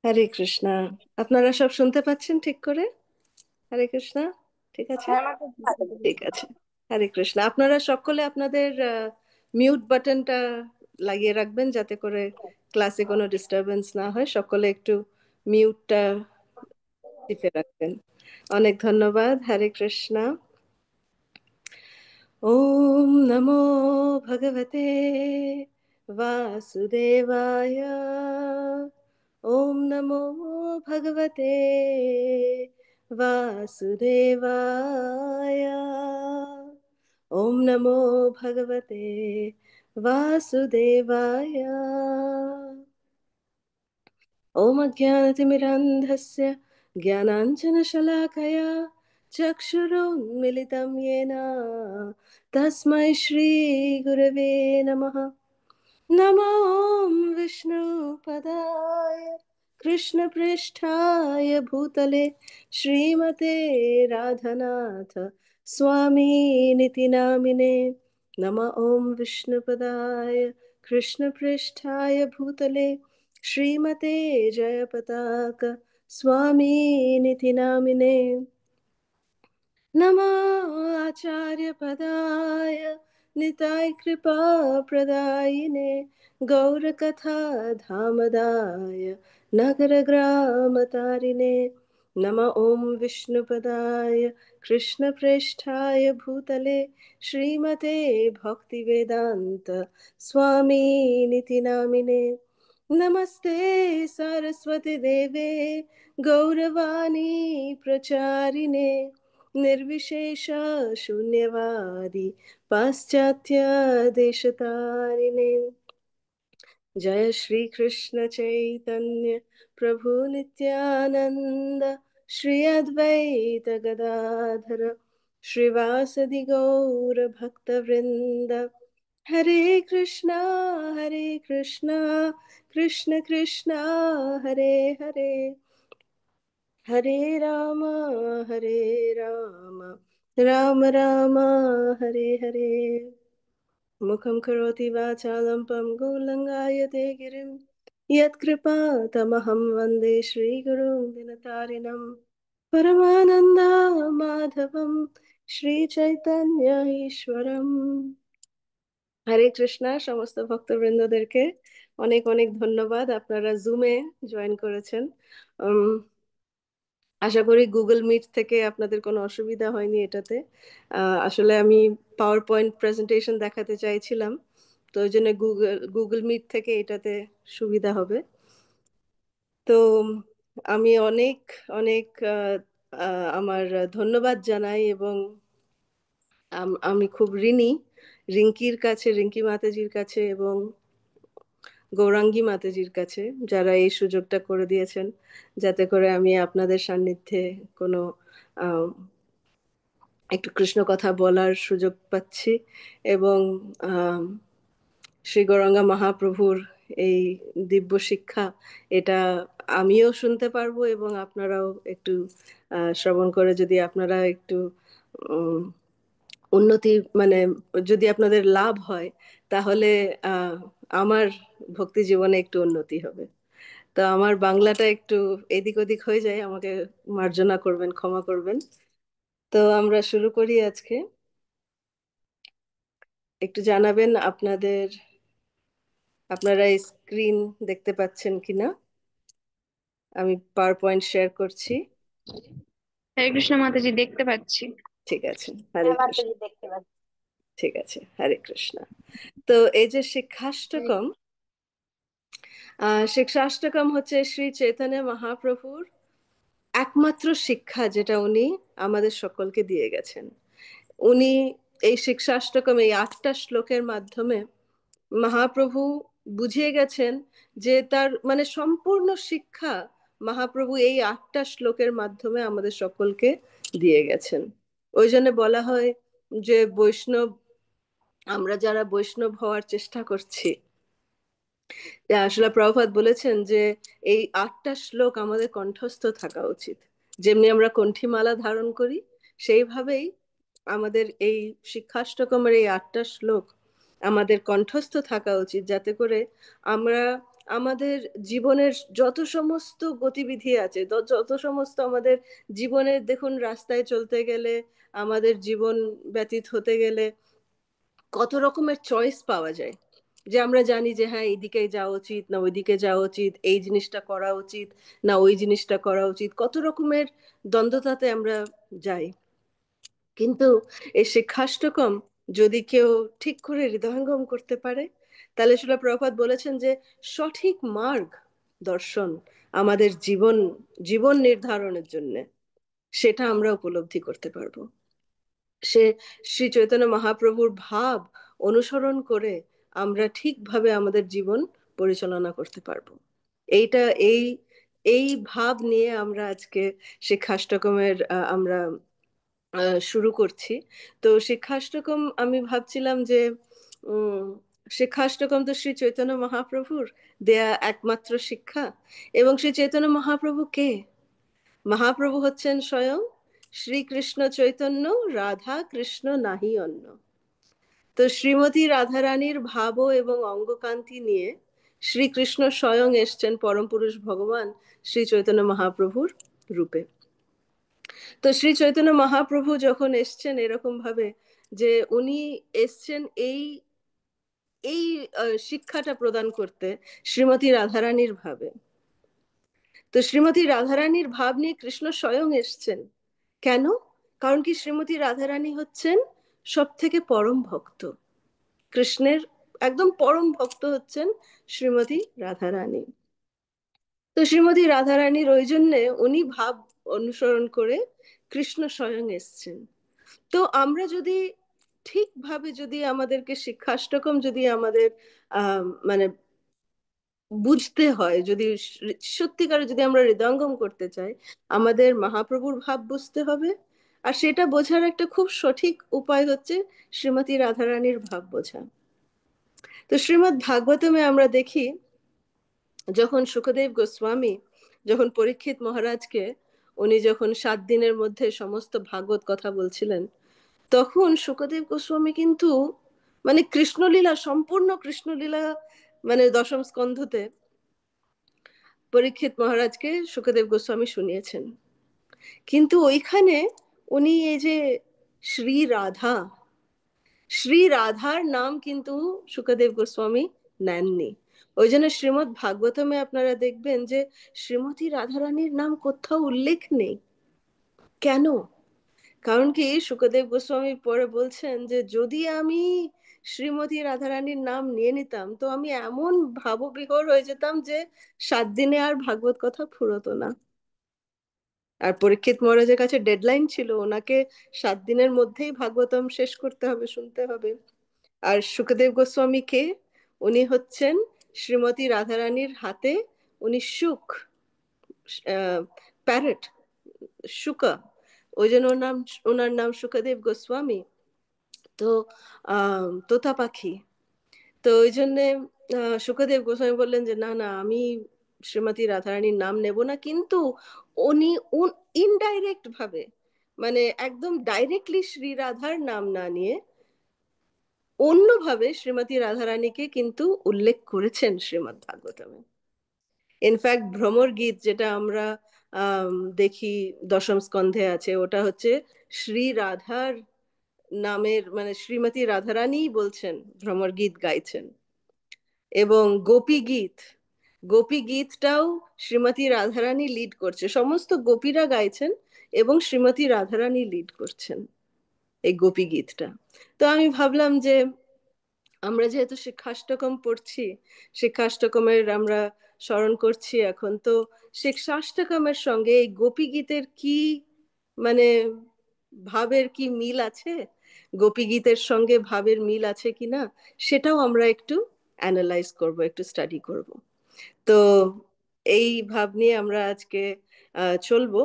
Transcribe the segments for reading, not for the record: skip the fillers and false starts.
হরে কৃষ্ণা। আপনারা সব শুনতে পাচ্ছেন ঠিক করে? হরে কৃষ্ণা। ঠিক আছে। হ্যাঁ মাতাজি। ঠিক আছে। হরে কৃষ্ণা। আপনারা সকলে আপনাদের মিউট বাটনটা লাগিয়ে রাখবেন যাতে করে ক্লাসে কোনো ডিস্টারবেন্স না হয়। সকলে একটু মিউটটা টিপে রাখবেন। অনেক ধন্যবাদ। হরে কৃষ্ণা। ওম নমো ভগবতে वासुदेवाय। ओम नमो भगवते वासुदेवाय। ओम नमो भगवते वासुदेवाय। ओम अज्ञानतिमिरान्धस्य ज्ञानाञ्जनशलाकया चक्षुरुन्मिलितं येन तस्मै श्रीगुरवे नमः। नमो विष्णुपदाय कृष्णपृष्ठाय भूतले श्रीमते राधनाथ स्वामीनिति नामिने। नमः ॐ विष्णुपदाय कृष्णपृष्ठाय भूतले श्रीमते जयपताक स्वामीनिति नामिने। नमः आचार्यपदाय निताय कृपाप्रदायिने गौरकथा धामदाय नगरग्रामतारिणे। नमः ॐ विष्णुपदाय कृष्णप्रेष्ठाय भूतले श्रीमते भक्तिवेदान्त स्वामीनिति नामिने। नमस्ते सरस्वती देवे गौरवाणी प्रचारिणे निर्विशेष शून्यवादी पाश्चात्य देशतारिणे। जय श्री कृष्ण चैतन्य प्रभु नित्यानंद श्री अद्वैत गदाधर श्रीवासदि गौर भक्त वृंद। हरे कृष्णा कृष्ण कृष्णा हरे हरे हरे राम राम राम हरे हरे। मुखं करोति वाचालं पङ्गुं लङ्घयते गिरिं यत्कृपातमहं वन्दे श्रीगुरुं दिनतारिणं परमानन्द माधवं শ্রীচৈতন্য ঈশ্বরম। হরে কৃষ্ণা। সমস্ত ভক্তবৃন্দদেরকে অনেক অনেক ধন্যবাদ, আপনারা জুমে জয়েন করেছেন। আশা করি গুগল মিট থেকে আপনাদের কোনো অসুবিধা হয়নি এটাতে। আসলে আমি পাওয়ার পয়েন্ট প্রেজেন্টেশন দেখাতে চাইছিলাম, তো ওই জন্য গুগল মিট থেকে এটাতে সুবিধা হবে। তো আমি অনেক অনেক আমার ধন্যবাদ জানাই, এবং আমি খুব ঋণী রিঙ্কির কাছে, রিঙ্কি মাতাজির কাছে এবং গৌরাঙ্গী মাতাজির কাছে, যারা এই সুযোগটা করে দিয়েছেন যাতে করে আমি আপনাদের সান্নিধ্যে কোনো আহ, একটু কৃষ্ণ কথা বলার সুযোগ পাচ্ছি। এবং আহ, শ্রী গৌরাঙ্গা মহাপ্রভুর এই দিব্য শিক্ষা, এটা আমিও শুনতে পারবো এবং আপনারাও একটু শ্রবণ করে যদি আপনারা একটু উম, উন্নতি, মানে যদি আপনাদের লাভ হয়, তাহলে আহ, আমার ভক্তি জীবনে একটু উন্নতি হবে। তো আমার বাংলাটা একটু এদিক ওদিক হয়ে যায়, আমাকে মার্জনা করবেন, ক্ষমা করবেন। তো আমরা শুরু করি আজকে। একটু জানাবেন আপনারা স্ক্রিন দেখতে পাচ্ছেন কিনা। আমি পাওয়ার পয়েন্ট শেয়ার করছি। হরে কৃষ্ণ মাতাজি, দেখতে পাচ্ছি। ঠিক আছে। হরে হ্যাঁ কৃষ্ণ। মাতাজি, দেখতে পাচ্ছি। ঠিক আছে। হরে কৃষ্ণ। তো এই যে শিক্ষাষ্টকম, শিক্ষাষ্টকম হচ্ছে শ্রী চৈতন্য মহাপ্রভুর একমাত্র শিক্ষা, যেটা উনি আমাদের সকলকে দিয়ে গেছেন। উনি এই শিক্ষাষ্টকম, এই 8টা শ্লোকের মাধ্যমে মহাপ্রভু বুঝিয়ে গেছেন যে তার মানে সম্পূর্ণ শিক্ষা মহাপ্রভু এই 8টা শ্লোকের মাধ্যমে আমাদের সকলকে দিয়ে গেছেন। ওই জন্য বলা হয় যে বৈষ্ণব, আমরা যারা বৈষ্ণব হওয়ার চেষ্টা করছি, আসলে প্রভুপাদ বলেছেন যে এই 8টা শ্লোক আমাদের কণ্ঠস্থ থাকা উচিত। যেমনি আমরা কণ্ঠীমালা ধারণ করি, সেইভাবেই আমাদের এই শিক্ষাষ্টকমের এই 8টা শ্লোক আমাদের কণ্ঠস্থ থাকা উচিত, যাতে করে আমরা আমাদের জীবনের যত সমস্ত গতিবিধি আছে, যত সমস্ত আমাদের জীবনের, দেখুন রাস্তায় চলতে গেলে, আমাদের জীবন ব্যতীত হতে গেলে কত রকমের চয়েস পাওয়া যায়, যে আমরা জানি যে হ্যাঁ এইদিকে যাওয়া উচিত না ওইদিকে যাওয়া উচিত, এই জিনিসটা করা উচিত না ওই জিনিসটা করা উচিত, কত রকমের দ্বন্দ্বতাতে আমরা যাই। কিন্তু এই শিক্ষাষ্টকম যদি কেউ ঠিক করে হৃদয়ঙ্গম করতে পারে, তাহলে শিলা প্রভুপাদ বলেছেন যে সঠিক মার্গ দর্শন আমাদের জীবন জীবন নির্ধারণের জন্য, সেটা আমরা উপলব্ধি করতে পারবো। সে শ্রী চৈতন্য মহাপ্রভুর ভাব অনুসরণ করে আমরা ঠিকভাবে আমাদের জীবন পরিচালনা করতে পারবো। এইটা এই এই ভাব নিয়ে আমরা আজকে শিক্ষাষ্টকমের আমরা শুরু করছি। তো শিক্ষাষ্টকম আমি ভাবছিলাম যে উম শিক্ষাষ্টকম তো শ্রী চৈতন্য মহাপ্রভুর দেয়া একমাত্র শিক্ষা। এবং শ্রী চৈতন্য মহাপ্রভু কে? মহাপ্রভু হচ্ছেন স্বয়ং শ্রীকৃষ্ণ চৈতন্য, রাধা কৃষ্ণ নাহি অন্য। তো শ্রীমতী রাধারানীর ভাব এবং অঙ্গকান্তি নিয়ে শ্রীকৃষ্ণ স্বয়ং এসছেন পরম পুরুষ ভগবান শ্রী চৈতন্য মহাপ্রভুর রূপে। তো শ্রী চৈতন্য মহাপ্রভু যখন এসছেন এরকম ভাবে, যে উনি এসছেন এই এই শিক্ষাটা প্রদান করতে শ্রীমতী রাধারানীর ভাবে। তো শ্রীমতী রাধারানীর ভাব নিয়ে কৃষ্ণ স্বয়ং এসছেন। কেন? কারণ কি শ্রীমতী রাধারানী হচ্ছেন সব থেকে পরম ভক্ত কৃষ্ণের, একদম পরম ভক্ত হচ্ছেন শ্রীমতী রাধারানী। তো শ্রীমতী রাধারানীর ওই জন্যে উনি ভাব অনুসরণ করে কৃষ্ণ স্বয়ং এসছেন। তো আমরা যদি ঠিকভাবে যদি আমাদেরকে শিক্ষাষ্টকম যদি আমাদের মানে বুঝতে হয়, যদি সত্যিকারে যদি আমরা হৃদয়ঙ্গম করতে চাই, আমাদের মহাপ্রভুর ভাব বুঝতে হবে। আর সেটা বোঝার একটা খুব সঠিক উপায় হচ্ছে শ্রীমতী রাধারানীর ভাব বোঝা। তো শ্রীমদ্ ভাগবতমে আমরা দেখি, যখন সুখদেব গোস্বামী যখন পরীক্ষিত মহারাজকে উনি যখন 7 দিনের মধ্যে সমস্ত ভাগবত কথা বলছিলেন, তখন সুখদেব গোস্বামী কিন্তু মানে কৃষ্ণলীলা, সম্পূর্ণ কৃষ্ণলীলা, মানে দশম স্কন্ধতে পরীক্ষিত মহারাজকে সুখদেব গোস্বামী শুনিয়েছেন। কিন্তু ওইখানে উনি এই যে শ্রী রাধা, শ্রী রাধার নাম কিন্তু সুখদেব গোস্বামী নেননি। ওই জন্য শ্রীমদ্ ভাগবতমে আপনারা দেখবেন যে শ্রীমতী রাধারানীর নাম কোথাও উল্লেখ নেই। কেন? কারণ কি সুখদেব গোস্বামী পরে বলছেন যে যদি আমি শ্রীমতী রাধারানীর নাম নিয়ে নিতাম তো আমি এমন ভাববিহ্বল হয়ে যেতাম যে 7 দিনে আর ভাগবত কথা ফুরোতো না। আর পরীক্ষিত মহারাজের কাছে ডেডলাইন ছিল, ওনাকে 7 দিনের মধ্যেই ভাগবতম শেষ করতে হবে, শুনতে হবে। আর সুখদেব গোস্বামী কে? উনি হচ্ছেন শ্রীমতী রাধারানীর হাতে উনি সুখ, প্যারট, শুকা, ওই জন্য ওনার নাম সুখদেব গোস্বামী। তো তোতা পাখি। তো ওই জন্যে সুখদেব গোস্বামী বললেন যে না না, আমি শ্রীমতী রাধারানীর নাম নেব না। কিন্তু উনি ইনডাইরেক্ট ভাবে, মানে একদম ডাইরেক্টলি শ্রী রাধার নাম না নিয়ে অন্যভাবে শ্রীমতী রাধারানীকে কিন্তু উল্লেখ করেছেন শ্রীমদ্ ভাগবতমে। ইনফ্যাক্ট ভ্রমর গীত যেটা আমরা আহ দেখি দশম স্কন্ধে আছে, ওটা হচ্ছে শ্রী রাধার নামের, মানে শ্রীমতী রাধারানী বলছেন, ভ্রমর গীত গাইছেন। এবং গোপী গীত, গোপী গীতটাও শ্রীমতী রাধারানী লিড করছে, সমস্ত গোপীরা গাইছেন এবং শ্রীমতী রাধারানী লিড করছেন এই গোপী গীতটা। তো আমি ভাবলাম যে আমরা যেহেতু শিক্ষাষ্টকম পড়ছি, শিক্ষাষ্টকমের আমরা স্মরণ করছি এখন, তো শিক্ষাষ্টকমের সঙ্গে এই গোপী গীতের কি মানে ভাবের কি মিল আছে, গোপী গীতের সঙ্গে ভাবের মিল আছে কিনা, সেটাও আমরা একটু অ্যানালাইজ করব, একটু স্টাডি করব। তো এই ভাব নিয়ে আমরা আজকে চলবো।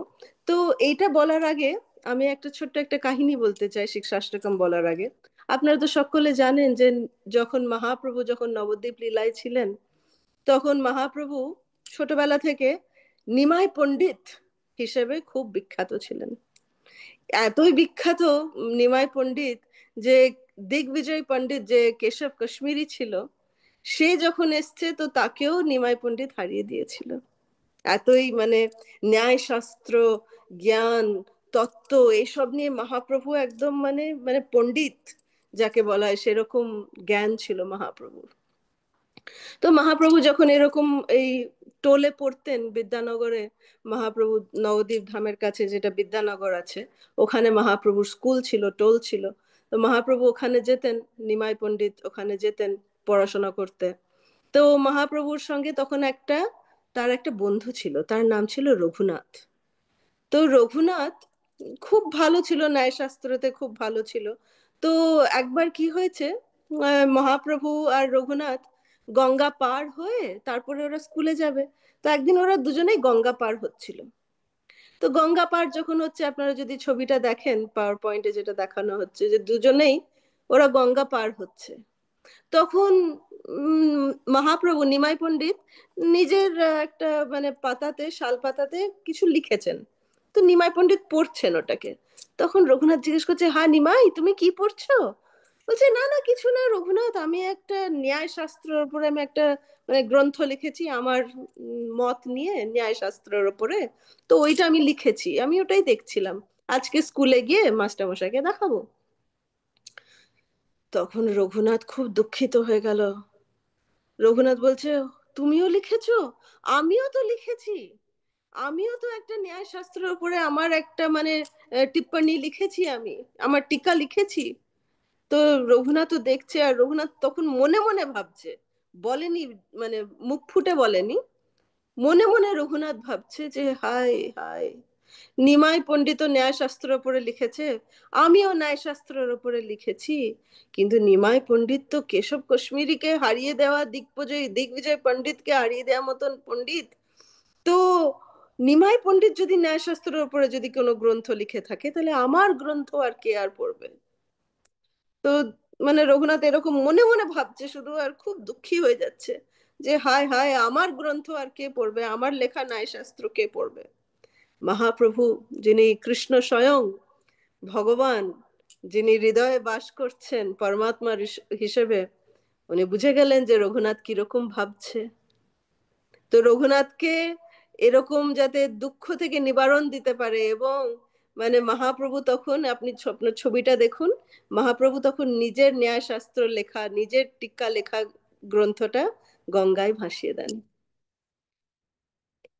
তো এইটা বলার আগে আমি একটা ছোট্ট একটা কাহিনী বলতে চাই শিক্ষাষ্টকম বলার আগে। আপনারা তো সকলে জানেন যে যখন মহাপ্রভু যখন নবদ্বীপ লীলায় ছিলেন, তখন মহাপ্রভু ছোটবেলা থেকে নিমাই পণ্ডিত হিসেবে খুব বিখ্যাত ছিলেন। এতই বিখ্যাত নিমাই পণ্ডিত যে দিগ্বিজয় পণ্ডিত যে কেশব কাশ্মীরি ছিল, সে যখন এসছে তো তাকেও নিমাই পণ্ডিত হারিয়ে দিয়েছিল। এতই মানে ন্যায় শাস্ত্র, জ্ঞান, তত্ত্ব এসব নিয়ে মহাপ্রভু একদম মানে মানে পণ্ডিত যাকে বলা হয় সেরকম জ্ঞান ছিল মহাপ্রভুর। তো মহাপ্রভু যখন এরকম এই টোলে পড়তেন বিদ্যানগরে, মহাপ্রভু নবদ্বীপ ধামের কাছে যেটা বিদ্যানগর আছে, ওখানে মহাপ্রভুর স্কুল ছিল, টোল ছিল। তো মহাপ্রভু ওখানে যেতেন, নিমাই পণ্ডিত ওখানে যেতেন পড়াশোনা করতে। তো মহাপ্রভুর সঙ্গে তখন তার একটা বন্ধু ছিল, তার নাম ছিল রঘুনাথ। তো রঘুনাথ খুব ভালো ছিল, ন্যায়শাস্ত্রতে খুব ভালো ছিল। তো একবার কি হয়েছে, মহাপ্রভু আর রঘুনাথ গঙ্গা পার হয়ে তারপরে ওরা স্কুলে যাবে। তো একদিন ওরা দুজনেই গঙ্গা পার হচ্ছিল। তো গঙ্গা পার যখন হচ্ছে, আপনারা যদি ছবিটা দেখেন পাওয়ার পয়েন্টে যেটা দেখানো হচ্ছে, যে দুজনেই ওরা গঙ্গা পার হচ্ছে, তখন উম, মহাপ্রভু নিমাই পণ্ডিত নিজের একটা মানে পাতাতে, শাল পাতাতে কিছু লিখেছেন। তো নিমাই পণ্ডিত পড়ছেন ওটাকে। তখন রঘুনাথ জিজ্ঞেস করছে, হ্যাঁ নিমাই, তুমি কি পড়ছো? বলছে, না না কিছু না রঘুনাথ, আমি একটা ন্যায় শাস্ত্রের উপরে আমি একটা মানে গ্রন্থ লিখেছি আমার মত নিয়ে ন্যায় শাস্ত্রের উপরে। তো ওইটা আমি লিখেছি, আমি ওটাই দেখছিলাম, আজকে স্কুলে গিয়ে মাস্টারমশাইকে দেখাবো। তখন রঘুনাথ খুব দুঃখিত হয়ে গেল। রঘুনাথ বলছে, তুমিও লিখেছো? আমিও তো লিখেছি, আমিও তো একটা ন্যায় শাস্ত্রের উপরে আমার একটা মানে টিপ্পনী লিখেছি, আমি আমার টিকা লিখেছি। তো রঘুনাথও দেখছে, আর রঘুনাথ তখন মনে মনে ভাবছে, বলেনি, মানে মুখ ফুটে বলেনি, মনে মনে রঘুনাথ ভাবছে যে হায় হায়, নিমাই পণ্ডিত ন্যায়শাস্ত্রের উপরে লিখেছে, আমিও ন্যায়শাস্ত্রের উপরে লিখেছি, কিন্তু নিমাই পণ্ডিত তো কেশব কাশ্মীরিকে হারিয়ে দেওয়া, দিগ্বিজয় পণ্ডিতকে হারিয়ে দেওয়া মতন পণ্ডিত। তো নিমাই পণ্ডিত যদি ন্যায়শাস্ত্রের উপরে যদি কোনো গ্রন্থ লিখে থাকে, তাহলে আমার গ্রন্থ আর কে আর পড়বে? তো মানে রঘুনাথ এরকম মনে মনে ভাবছে শুধু, আর খুব দুঃখী হয়ে যাচ্ছে যে হায় হায়, আমার গ্রন্থ আর কে পড়বে, আমার লেখা ন্যায়শাস্ত্র কে পড়বে? মহাপ্রভু, যিনি কৃষ্ণ স্বয়ং, ভগবান, যিনি হৃদয়ে বাস করছেন পরমাত্মা হিসেবে, উনি বুঝে গেলেন যে রঘুনাথ কিরকম ভাবছে। তো রঘুনাথকে এরকম যাতে দুঃখ থেকে নিবারণ দিতে পারে, এবং মানে মহাপ্রভু তখন, আপনি স্বপ্ন ছবিটা দেখুন, মহাপ্রভু তখন নিজের ন্যায়শাস্ত্র লেখা, নিজের টিক্কা লেখা গ্রন্থটা গঙ্গায় ভাসিয়ে দেন।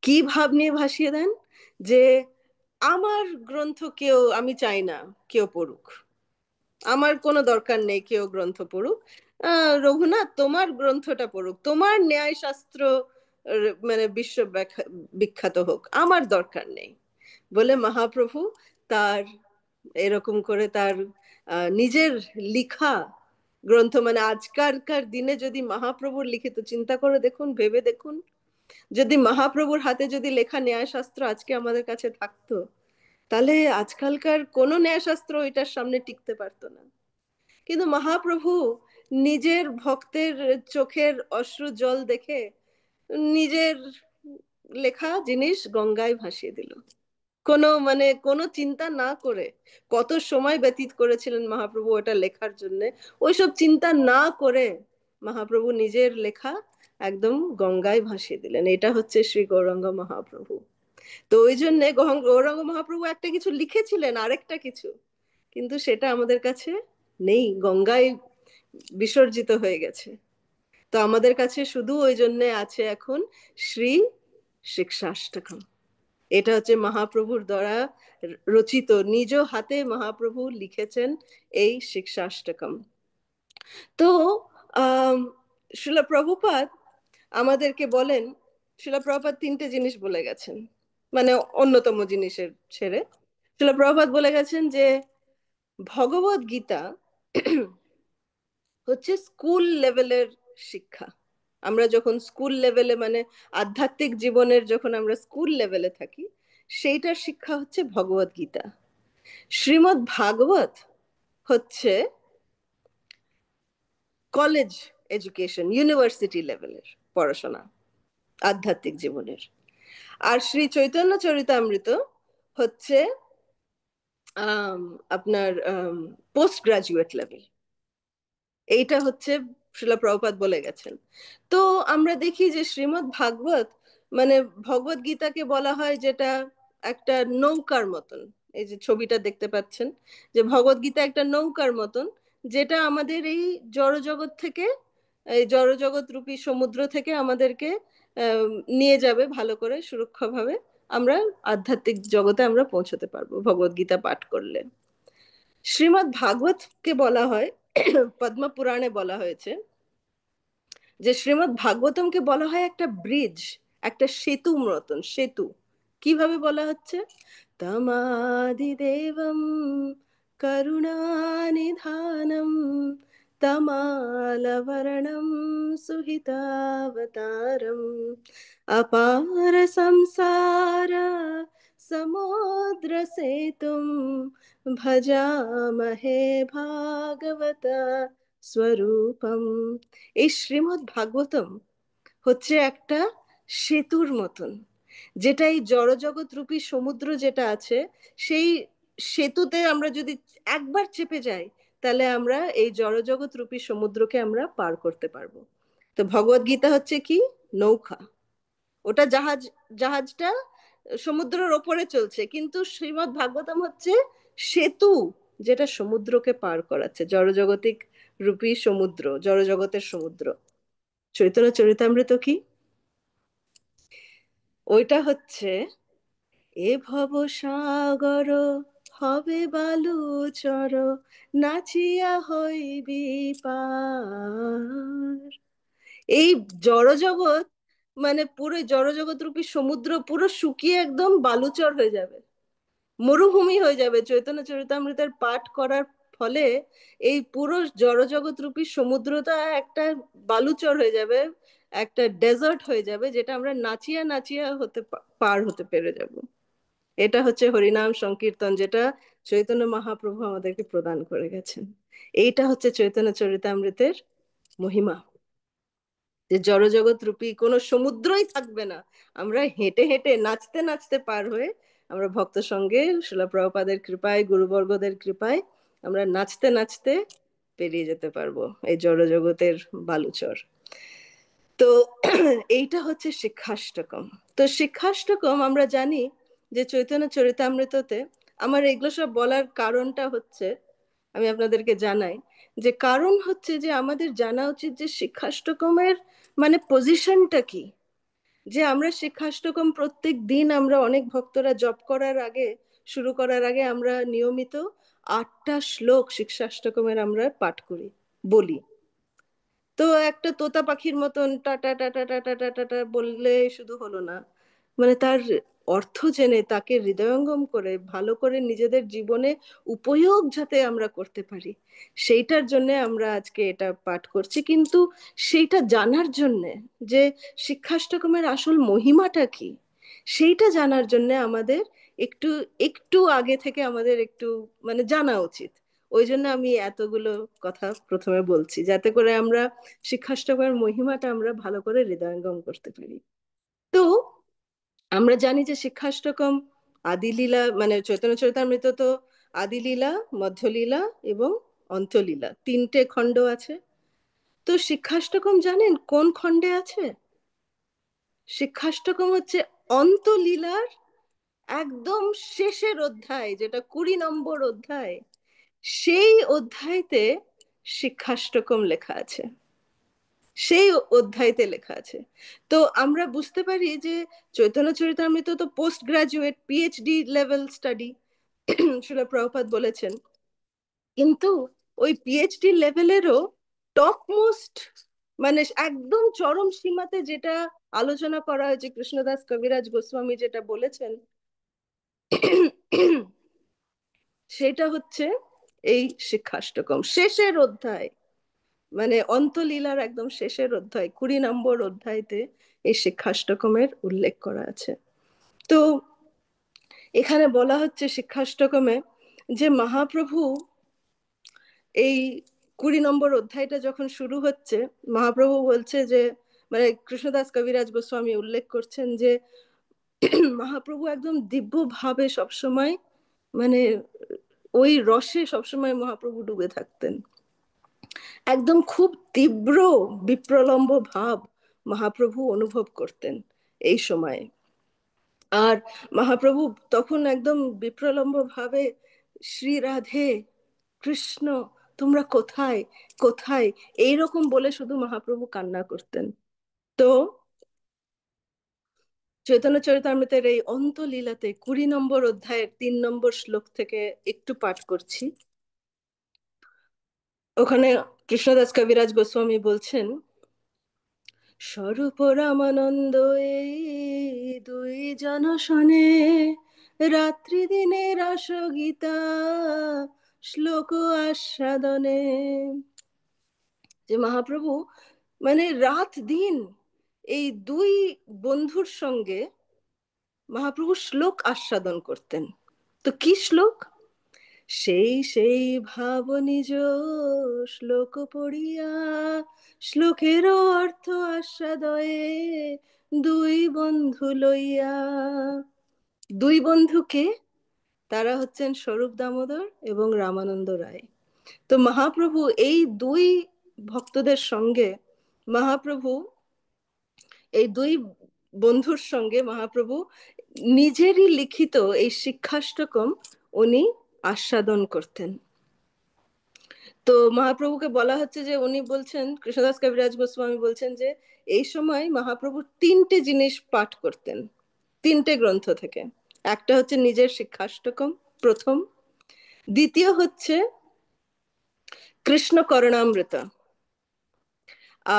কি ভাব নিয়ে ভাসিয়ে দেন? যে আমার গ্রন্থ কেউ, আমি চাই না কেউ পড়ুক, আমার কোনো দরকার নেই কেউ গ্রন্থ পড়ুক, রঘুনাথ তোমার গ্রন্থটা পড়ুক, তোমার ন্যায়শাস্ত্র মানে বিখ্যাত হোক, আমার দরকার নেই। বলে মহাপ্রভু তার এরকম করে তার নিজের লিখা গ্রন্থ, মানে আজকালকার দিনে যদি মহাপ্রভুর লিখিত, চিন্তা করে দেখুন, ভেবে দেখুন, যদি মহাপ্রভুর হাতে যদি লেখা ন্যায়শাস্ত্র আজকে আমাদের কাছে থাকতো, তাহলে আজকালকার কোনো ন্যায়শাস্ত্র এটার সামনে টিকতে পারতো না। কিন্তু মহাপ্রভু নিজের ভক্তের চোখের অশ্রু জল দেখে নিজের লেখা জিনিস গঙ্গায় ভাসিয়ে দিল, কোনো মানে কোনো চিন্তা না করে। কত সময় ব্যতীত করেছিলেন মহাপ্রভু ওটা লেখার জন্য, ওইসব চিন্তা না করে মহাপ্রভু নিজের লেখা একদম গঙ্গায় ভাসিয়ে দিলেন। এটা হচ্ছে শ্রী গৌরাঙ্গ মহাপ্রভু। তো ওই জন্য গৌরাঙ্গ মহাপ্রভু একটা কিছু লিখেছিলেন, আরেকটা কিছু, কিন্তু সেটা আমাদের কাছে নেই, গঙ্গায় বিসর্জিত হয়ে গেছে। তো আমাদের কাছে শুধু ওই জন্য আছে এখন শ্রী শিক্ষাষ্টকম। এটা হচ্ছে মহাপ্রভুর দ্বারা রচিত, নিজ হাতে মহাপ্রভু লিখেছেন এই শিক্ষাষ্টকম। তো আহ শিলা প্রভুপাদ আমাদেরকে বলেন, শিলা প্রভুপাদ তিনটে জিনিস বলে গেছেন, মানে অন্যতম জিনিসের ছেড়ে শিলা প্রভুপাদ বলে গেছেন যে ভগবত গীতা হচ্ছে স্কুল লেভেলের শিক্ষা। আমরা যখন স্কুল লেভেলে মানে আধ্যাত্মিক জীবনের যখন আমরা স্কুল লেভেলে থাকি, সেইটার শিক্ষা হচ্ছে ভগবত গীতা। শ্রীমৎ ভাগবত হচ্ছে কলেজ এডুকেশন, ইউনিভার্সিটি লেভেলের পড়াশোনা আধ্যাত্মিক জীবনের। আর শ্রী চৈতন্য চরিতামৃত হচ্ছে আপনার পোস্ট গ্রাজুয়েট লেভেল। এইটা হচ্ছে শিলা প্রভুপাদ বলে গেছেন। তো আমরা দেখি যে শ্রীমদ্ ভাগবত মানে ভগবত গীতাকে বলা হয় যেটা একটা নৌকার মতন। এই যে ছবিটা দেখতে পাচ্ছেন, যে ভগবত গীতা একটা নৌকার মতন, যেটা আমাদের এই জড়জগৎ থেকে, এই জড়জগৎ রূপী সমুদ্র থেকে আমাদেরকে নিয়ে যাবে ভালো করে সুরক্ষাভাবে। আমরা আধ্যাত্মিক জগতে আমরা পৌঁছতে পারবো ভগবত গীতা পাঠ করলে। শ্রীমদ্ ভাগবতকে বলা হয়, পদ্ম পুরাণে বলা হয়েছে যে শ্রীমদ্ ভাগবতমকে বলা হয় একটা ব্রিজ, একটা সেতু মতন। সেতু কিভাবে বলা হচ্ছে? তমাদিদেবম করুণানিধানম তমালবর্ণম সুহিতাবতারম अपार संसार समुद्र सेतुम भजामहे भागवत স্বরূপম। এই শ্রীমদ্ ভাগবতম হচ্ছে একটা সেতুর মতন, যেটা এই জড়জগৎ রূপী সমুদ্র যেটা আছে, সেই সেতুতে আমরা যদি একবার চেপে যাই, তাহলে আমরা এই জড়জগৎ রূপী সমুদ্রকে আমরা পার করতে পারবো। তো ভগবত গীতা হচ্ছে কি? নৌকা। ওটা জাহাজ, জাহাজটা সমুদ্রের ওপরে চলছে, কিন্তু শ্রীমদ্ ভাগবতম হচ্ছে সেতু, যেটা সমুদ্রকে পার করাচ্ছে, জড়জগতিক রূপী সমুদ্র, জড়জগতের সমুদ্র। চৈতন্য চরিতামৃত কি? ওইটা হচ্ছে এ ভব সাগর হবে বালুচর নাচিয়া হইবি পার। এই জড়জগৎ মানে পুরো জড়জগৎ রূপী সমুদ্র পুরো শুকিয়ে একদম বালুচর হয়ে যাবে, মরুভূমি হয়ে যাবে চৈতন্য চরিতামৃতের পাঠ করার ফলে। এই পুরো জড়জগৎ রূপী সমুদ্রটা একটা বালুচর হয়ে যাবে, একটা ডেজার্ট হয়ে যাবে, যেটা আমরা নাচিয়া নাচিয়া হতে পার হতে পেরে যাব। এটা হচ্ছে হরিনাম সংকীর্তন, যেটা চৈতন্য মহাপ্রভু আমাদেরকে প্রদান করে গেছেন। এইটা হচ্ছে চৈতন্য চরিতামৃতের মহিমা, যে জড়জগৎ রূপী কোনো সমুদ্রই থাকবে না, আমরা হেঁটে হেঁটে নাচতে নাচতে পার হয়ে, আমরা ভক্ত সঙ্গে শিলা প্রভুপাদের কৃপায়, গুরুবর্গদের কৃপায় আমরা নাচতে নাচতে পেরিয়ে যেতে পারবো এই জড়জগতের বালুচর। তো এইটা হচ্ছে শিক্ষাষ্টকম। তো শিক্ষাষ্টকম আমরা জানি যে চৈতন্য চরিতামৃততে, আমার এগুলো সব বলার কারণটা হচ্ছে, আমি আপনাদেরকে জানাই যে কারণ হচ্ছে যে আমাদের জানা উচিত যে শিক্ষাষ্টকমের মানে পজিশনটা কি। যে আমরা শিক্ষাষ্টকম প্রত্যেক দিন আমরা অনেক ভক্তরা জপ করার আগে, শুরু করার আগে আমরা নিয়মিত 8টা শ্লোক শিক্ষাষ্টকমের আমরা পাঠ করি, বলি। তো একটা তোতা পাখির মতন টাটা টাটা টাটা টাটা টা বললে শুধু হলো না, মানে তার অর্থ জেনে তাকে হৃদয়ঙ্গম করে ভালো করে নিজেদের জীবনে উপয়োগ যাতে আমরা করতে পারি, সেইটার জন্য আমরা আজকে এটা পাঠ করছি। কিন্তু সেইটা জানার জন্যে যে শিক্ষাষ্টকমের আসল মহিমাটা কি, সেইটা জানার জন্য আমাদের একটু একটু আগে থেকে আমাদের একটু মানে জানা উচিত। ওই জন্য আমি এতগুলো কথা প্রথমে বলছি, যাতে করে আমরা শিক্ষাষ্টকের মহিমাটা আমরা ভালো করে হৃদয়ঙ্গম করতে পারি। তো আমরা জানি যে শিক্ষাষ্টকম আদিলীলা, মানে চৈতন্য চরিতামৃত তো আদিলীলা, মধ্যলীলা এবং অন্ত্যলীলা, 3টে খণ্ড আছে। তো শিক্ষাষ্টকম জানেন কোন খণ্ডে আছে? শিক্ষাষ্টকম হচ্ছে অন্ত্যলীলার একদম শেষের অধ্যায়, যেটা 20 নম্বর অধ্যায়, সেই অধ্যায়তে শিক্ষাষ্টকম লেখা আছে, সেই অধ্যায়তে লেখা আছে। তো আমরা বুঝতে পারি যে চৈতন্য চরিতামৃত তো post graduate PhD level study, Srila Prabhupada বলেছেন। কিন্তু ওই পিএইচডি লেভেলেরও টপ মোস্ট মানে একদম চরম সীমাতে যেটা আলোচনা করা হয়েছে, কৃষ্ণদাস কবিরাজ গোস্বামী যেটা বলেছেন, সেটা হচ্ছে এই শিক্ষাষ্টকম শেষের অধ্যায়, মানে অন্তলীলার একদম শেষের অধ্যায় 20 নম্বর অধ্যায়তে এই শিক্ষাষ্টকমের উল্লেখ করা আছে। তো এখানে বলা হচ্ছে শিক্ষাষ্টকমে যে মহাপ্রভু এই 20 নম্বর অধ্যায়টা যখন শুরু হচ্ছে, মহাপ্রভু বলছে যে, মানে কৃষ্ণদাস কবিরাজ গোস্বামী উল্লেখ করছেন যে মহাপ্রভু একদম দিব্য ভাবে সবসময়, মানে ওই রসে সবসময় মহাপ্রভু ডুবে থাকতেন। একদম খুব তীব্র বিপ্রলম্ব ভাব মহাপ্রভু অনুভব করতেন এই সময়ে। আর মহাপ্রভু তখন একদম বিপ্রলম্ব ভাবে, শ্রী রাধে, কৃষ্ণ, তোমরা কোথায়, কোথায়, এইরকম বলে শুধু মহাপ্রভু কান্না করতেন। তো চৈতন্য চরিতামৃতের এই অন্তলীলাতে 20 নম্বর অধ্যায়ের 3 নম্বর শ্লোক থেকে একটু পাঠ করছি। ওখানে কৃষ্ণদাস কবিরাজ গোস্বামী বলছেন, স্বরূপ রামানন্দ এই দুই জন শোনে, রাত্রি দিনে রাসগীতা শ্লোক আস্বাদনে। যে মহাপ্রভু মানে রাত দিন এই দুই বন্ধুর সঙ্গে মহাপ্রভু শ্লোক আস্বাদন করতেন। তো কি শ্লোক? সেই সেই ভাব নিজ শ্লোক পড়িয়া, শ্লোকের অর্থ আস্বাদয়ে দুই বন্ধু লইয়া। দুই বন্ধুকে, তারা হচ্ছেন স্বরূপ দামোদর এবং রামানন্দ রায়। তো মহাপ্রভু এই দুই ভক্তদের সঙ্গে, মহাপ্রভু এই দুই বন্ধুর সঙ্গে মহাপ্রভু নিজেরই লিখিত এই শিক্ষাষ্টকম উনি আস্বাদন করতেন। তো মহাপ্রভুকে বলা হচ্ছে যে উনি বলছেন, কৃষ্ণদাস কবিরাজ গোস্বামী বলছেন যে এই সময় মহাপ্রভু 3টে জিনিস পাঠ করতেন 3টে গ্রন্থ থেকে। একটা হচ্ছে নিজের শিক্ষাষ্টকম প্রথম, দ্বিতীয় হচ্ছে কৃষ্ণ করণামৃত,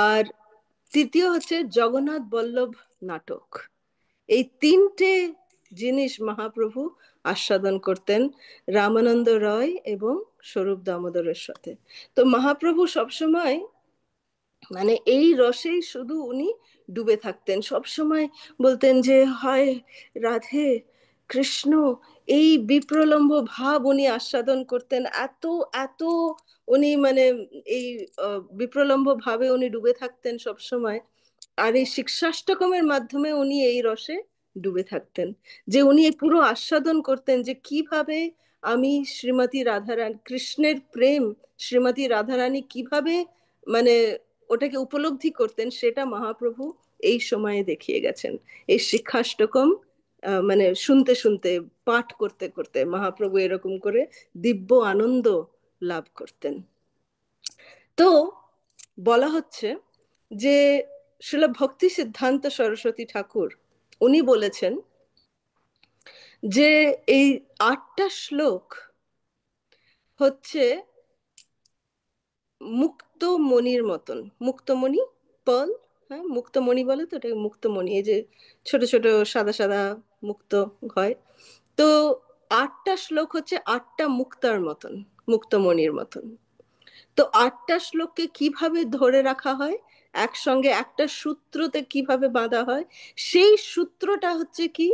আর তৃতীয় হচ্ছে জগন্নাথ বল্লভ নাটক। এই 3টে জিনিস মহাপ্রভু আস্বাদন করতেন রামানন্দ রয় এবং স্বরূপ দামোদরের সাথে। তো মহাপ্রভু সবসময় মানে এই রসেই শুধু উনি ডুবে থাকতেন, সব সময় বলতেন যে হয় রাধে, কৃষ্ণ, এই বিপ্রলম্ব ভাব উনি আস্বাদন করতেন। এত এত উনি মানে এই বিপ্রলম্ব ভাবে উনি ডুবে থাকতেন সব সময়। আর এই শিক্ষাষ্টকমের মাধ্যমে উনি এই রসে ডুবে থাকতেন, যে উনি পুরো আস্বাদন করতেন যে কিভাবে আমি শ্রীমতী রাধারানী, কৃষ্ণের প্রেম শ্রীমতী রাধারানী কিভাবে মানে ওটাকে উপলব্ধি করতেন, সেটা মহাপ্রভু এই সময়ে দেখিয়ে গেছেন। এই শিক্ষাষ্টকম মানে শুনতে শুনতে, পাঠ করতে করতে মহাপ্রভু এরকম করে দিব্য আনন্দ লাভ করতেন। তো বলা হচ্ছে যে শিল ভক্তি সিদ্ধান্ত সরস্বতী ঠাকুর উনি বলেছেন যে এই 8টা শ্লোক হচ্ছে মুক্তমণির মতন। মুক্তমণি, পার্ল, হ্যাঁ মুক্তমণি বলে তো, এটা মুক্তমণি, এই যে ছোট ছোট সাদা সাদা মুক্ত হয়। তো 8টা শ্লোক হচ্ছে 8টা মুক্তার মতন, মুক্তমণির মতন। তো 8টা শ্লোককে কিভাবে ধরে রাখা হয়, একসঙ্গে একটা সূত্রতে কিভাবে বাঁধা হয়, সেই সূত্রটা হচ্ছে কি,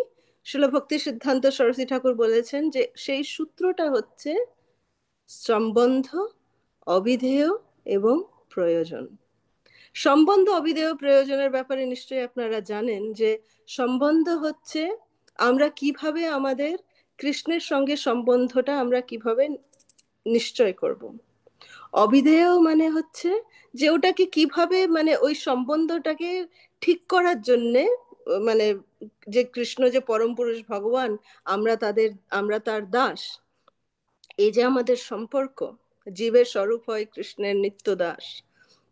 শিল ভক্তি সিদ্ধান্ত সরস্বতী ঠাকুর বলেছেন যে সেই সূত্রটা হচ্ছে সম্বন্ধ, অবিধেয় এবং প্রয়োজন। সম্বন্ধ, অবিধেয়, প্রয়োজনের ব্যাপারে নিশ্চয়ই আপনারা জানেন যে সম্বন্ধ হচ্ছে আমরা কিভাবে আমাদের কৃষ্ণের সঙ্গে সম্বন্ধটা আমরা কিভাবে নিশ্চয় করব। অবিধেয় মানে হচ্ছে যে ওটাকে কিভাবে মানে ওই সম্বন্ধটাকে ঠিক করার জন্যে মানে যে কৃষ্ণ যে পরম পুরুষ ভগবান, আমরা তাদের, আমরা তার দাস, এই যে আমাদের সম্পর্ক, জীবের স্বরূপ হয় কৃষ্ণের নিত্য দাস।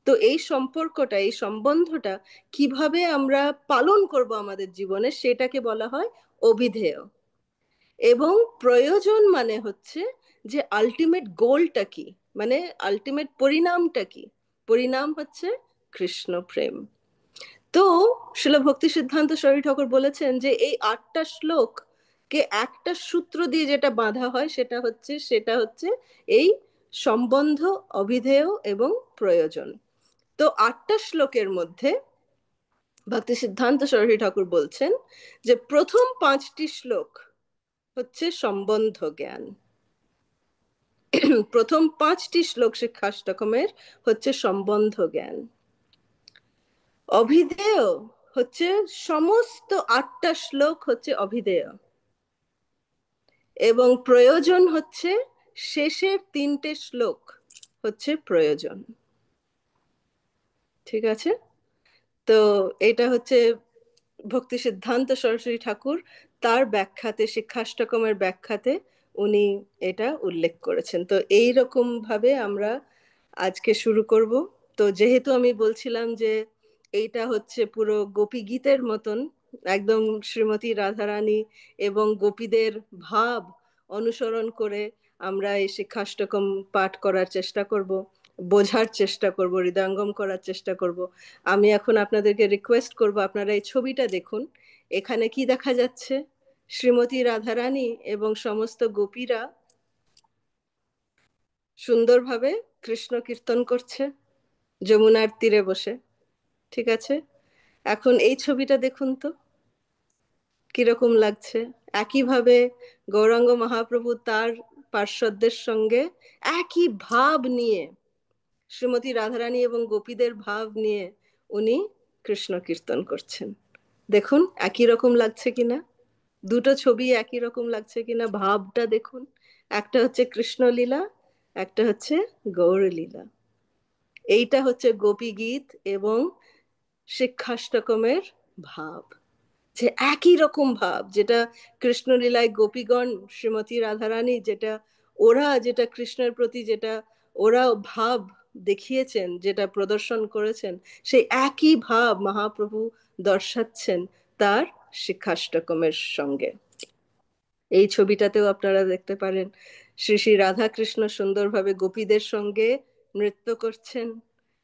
তো এই সম্পর্কটা, এই সম্বন্ধটা কিভাবে আমরা পালন করব আমাদের জীবনে, সেটাকে বলা হয় অবিধেয়। এবং প্রয়োজন মানে হচ্ছে যে আলটিমেট গোলটা কি, মানে আলটিমেট পরিণামটা কি, পরিণাম হচ্ছে কৃষ্ণ প্রেম। তো শিল ভক্তি সিদ্ধান্ত সরস্বতী ঠাকুর বলেছেন যে এই 8টা শ্লোক কে একটা সূত্র দিয়ে যেটা বাঁধা হয় সেটা হচ্ছে এই সম্বন্ধ, অবিধেয় এবং প্রয়োজন। তো 8টা শ্লোকের মধ্যে ভক্তি সিদ্ধান্ত সরস্বতী ঠাকুর বলছেন যে প্রথম 5টি শ্লোক হচ্ছে সম্বন্ধ জ্ঞান। প্রথম 5টি শ্লোক শিক্ষাষ্টকমের হচ্ছে সম্বন্ধ জ্ঞান। অভিধেয় হচ্ছে সমস্ত 8টা শ্লোক হচ্ছে অভিধেয়, এবং প্রয়োজন হচ্ছে শেষের 3টে শ্লোক হচ্ছে প্রয়োজন। ঠিক আছে? তো এটা হচ্ছে ভক্তি সিদ্ধান্ত সরস্বতী ঠাকুর তার ব্যাখ্যাতে, শিক্ষাষ্টকমের ব্যাখ্যাতে উনি এটা উল্লেখ করেছেন। তো এই রকম ভাবে আমরা আজকে শুরু করব। তো যেহেতু আমি বলছিলাম যে এইটা হচ্ছে পুরো গোপী গীতের মতন, একদম শ্রীমতী রাধারানী এবং গোপীদের ভাব অনুসরণ করে আমরা এই শিক্ষাষ্টকম পাঠ করার চেষ্টা করব, বোঝার চেষ্টা করব, হৃদয়ঙ্গম করার চেষ্টা করব। আমি এখন আপনাদেরকে রিকোয়েস্ট করব, আপনারা এই ছবিটা দেখুন। এখানে কি দেখা যাচ্ছে? শ্রীমতী রাধারানী এবং সমস্ত গোপীরা সুন্দরভাবে কৃষ্ণ কীর্তন করছে যমুনার তীরে বসে। ঠিক আছে? এখন এই ছবিটা দেখুন তো কিরকম লাগছে। একইভাবে গৌরাঙ্গ মহাপ্রভু তার পার্শ্বদের সঙ্গে একই ভাব নিয়ে, শ্রীমতী রাধারানী এবং গোপীদের ভাব নিয়ে উনি কৃষ্ণ কীর্তন করছেন। দেখুন একই রকম লাগছে কিনা, দুটো ছবি একই রকম লাগছে কিনা, ভাবটা দেখুন। একটা হচ্ছে কৃষ্ণলীলা, একটা হচ্ছে গৌরলীলা। এইটা হচ্ছে গোপী গীত এবং শিক্ষাষ্টকমের ভাব, যে একই রকম ভাব যেটা কৃষ্ণলীলায় গোপীগণ, শ্রীমতী রাধারানী যেটা, ওরা যেটা কৃষ্ণের প্রতি যেটা ওরা ভাব দেখিয়েছেন, যেটা প্রদর্শন করেছেন, সেই একই ভাব মহাপ্রভু দর্শাচ্ছেন তার শিক্ষাষ্টকমের সঙ্গে। এই ছবিটাতেও আপনারা দেখতে পারেন শ্রী শ্রী রাধাকৃষ্ণ সুন্দরভাবে গোপীদের সঙ্গে নৃত্য করছেন,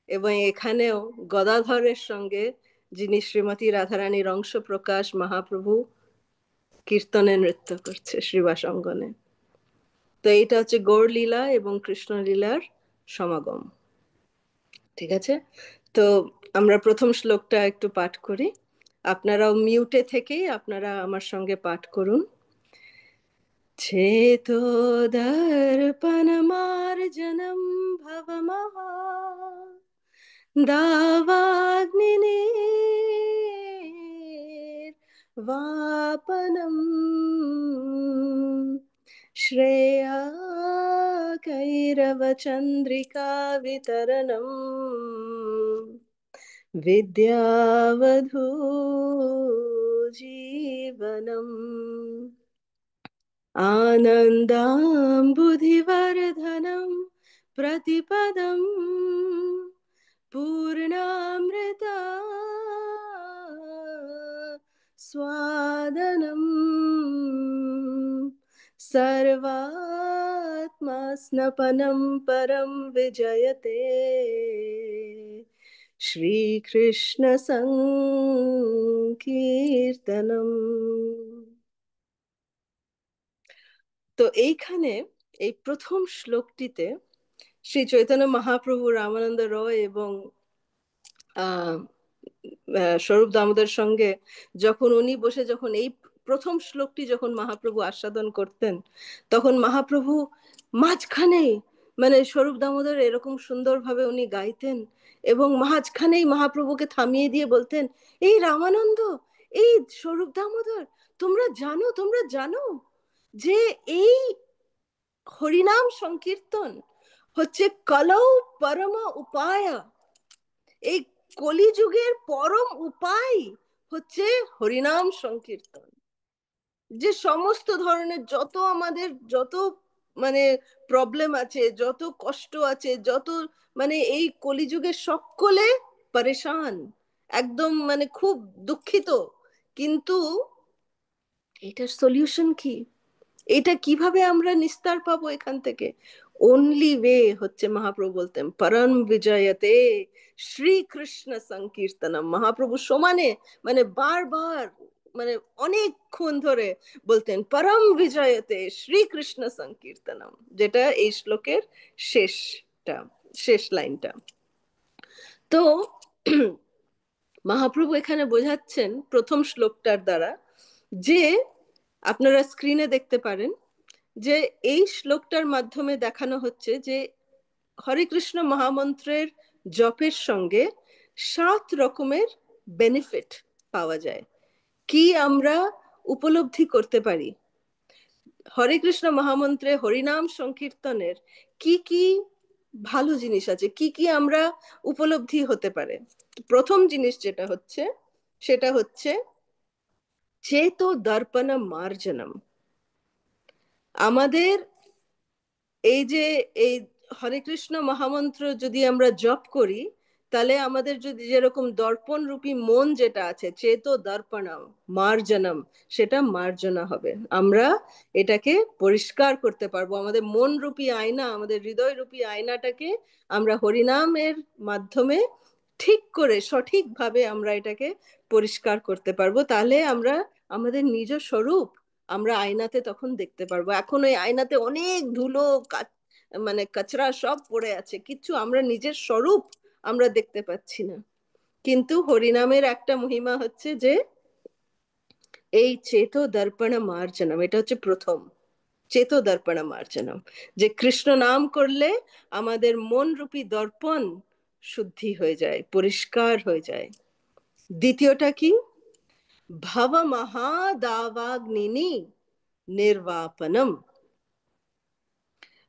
এবং এখানেও গদাধরের সঙ্গে, যিনি শ্রীমতী রাধারানীর অংশ প্রকাশ, মহাপ্রভু কীর্তনে নৃত্য করছে শ্রীবাস অঙ্গনে। তো এইটা হচ্ছে গৌড় লীলা এবং কৃষ্ণ লীলার সমাগম। ঠিক আছে? তো আমরা প্রথম শ্লোকটা একটু পাঠ করি। আপনারাও মিউটে থেকেই আপনারা আমার সঙ্গে পাঠ করুন। चेतोदर्पणमार्जनं भवमहा दावाग्निर्वापनम् श्रेयाकैरवचन्द्रिका वितरणम् विद्यावधू जीवनम् आनन्दाम्बुधिवर्धनं प्रतिपदं पूर्णामृता स्वादनम् सर्वात्मास्नपनं परं विजयते श्रीकृष्ण संकीर्तनम्। তো এইখানে এই প্রথম শ্লোকটিতে শ্রী চৈতন্য মহাপ্রভু, রামানন্দ রয় এবং আহ স্বরূপ দামোদর সঙ্গে যখন উনি বসে, যখন এই প্রথম শ্লোকটি যখন মহাপ্রভু আস্বাদন করতেন, তখন মহাপ্রভু মাঝখানেই, মানে স্বরূপ দামোদর এরকম সুন্দরভাবে উনি গাইতেন এবং মাঝখানেই মহাপ্রভুকে থামিয়ে দিয়ে বলতেন, এই রামানন্দ, এই স্বরূপ দামোদর, তোমরা জানো, তোমরা জানো যে এই হরিনাম সংকীর্তন হচ্ছে কলৌ পরম উপায়, এই কলিযুগের পরম উপায় হচ্ছে হরিনাম সংকীর্তন। যে সমস্ত ধরনের যত আমাদের যত মানে প্রবলেম আছে, যত কষ্ট আছে, যত মানে এই কলিযুগে সকলে পরেশান, একদম মানে খুব দুঃখিত, কিন্তু এটার সলিউশন কি? এটা কিভাবে আমরা নিস্তার পাবো এখান থেকে? অনলি ওয়ে হচ্ছে, মহাপ্রভু বলতেন, পরম বিজয়তে শ্রীকৃষ্ণ সংকীর্তনম। মহাপ্রভু সমানে মানে বারবার, মানে অনেকক্ষণ ধরে বলতেন পরম বিজয়তে শ্রীকৃষ্ণ সংকীর্তনম, যেটা এই শ্লোকের শেষটা, শেষ লাইনটা। তো মহাপ্রভু এখানে বোঝাচ্ছেন প্রথম শ্লোকটার দ্বারা, যে আপনারা স্ক্রিনে দেখতে পারেন যে এই শ্লোকটার মাধ্যমে দেখানো হচ্ছে যে হরে কৃষ্ণ মহামন্ত্রের জপের সঙ্গে 7 রকমের বেনিফিট পাওয়া যায়। কি আমরা উপলব্ধি করতে পারি হরে কৃষ্ণ মহামন্ত্রে হরিনাম সংকীর্তনের কি কি ভালো জিনিস আছে, কি কি আমরা উপলব্ধি হতে পারে। প্রথম জিনিস যেটা হচ্ছে সেটা হচ্ছে চেতো দর্পণ মার্জনম। আমাদের এই যে এই হরে কৃষ্ণ মহামন্ত্র যদি আমরা জপ করি, তাহলে আমাদের যদি যেরকম দর্পণ রূপী মন যেটা আছে, চেতো দর্পণম মার্জনম, সেটা মার্জনা হবে। আমরা এটাকে পরিষ্কার করতে পারবো। আমাদের মন রূপী আয়না, আমাদের হৃদয় রূপী আয়নাটাকে আমরা হরিনামের মাধ্যমে ঠিক করে সঠিকভাবে আমরা এটাকে পরিষ্কার করতে পারবো। তাহলে আমরা আমাদের নিজ স্বরূপ আমরা আয়নাতে তখন দেখতে পারবো। এখন ওই আয়নাতে অনেক ধুলো, মানে কাচরা সব পড়ে আছে, কিচ্ছু আমরা নিজের স্বরূপ আমরা দেখতে পাচ্ছি না। কিন্তু হরিনামের একটা মহিমা হচ্ছে যে এই চেতো দর্পণ মার্জনম, এটা হচ্ছে প্রথম। চেতো দর্পণ মার্জনম, যে কৃষ্ণ নাম করলে আমাদের মন রূপী দর্পণ শুদ্ধি হয়ে যায়, পরিষ্কার হয়ে যায়। দ্বিতীয়টা কি? ভব মহাদাবাগ্নিনি নির্বাপনম।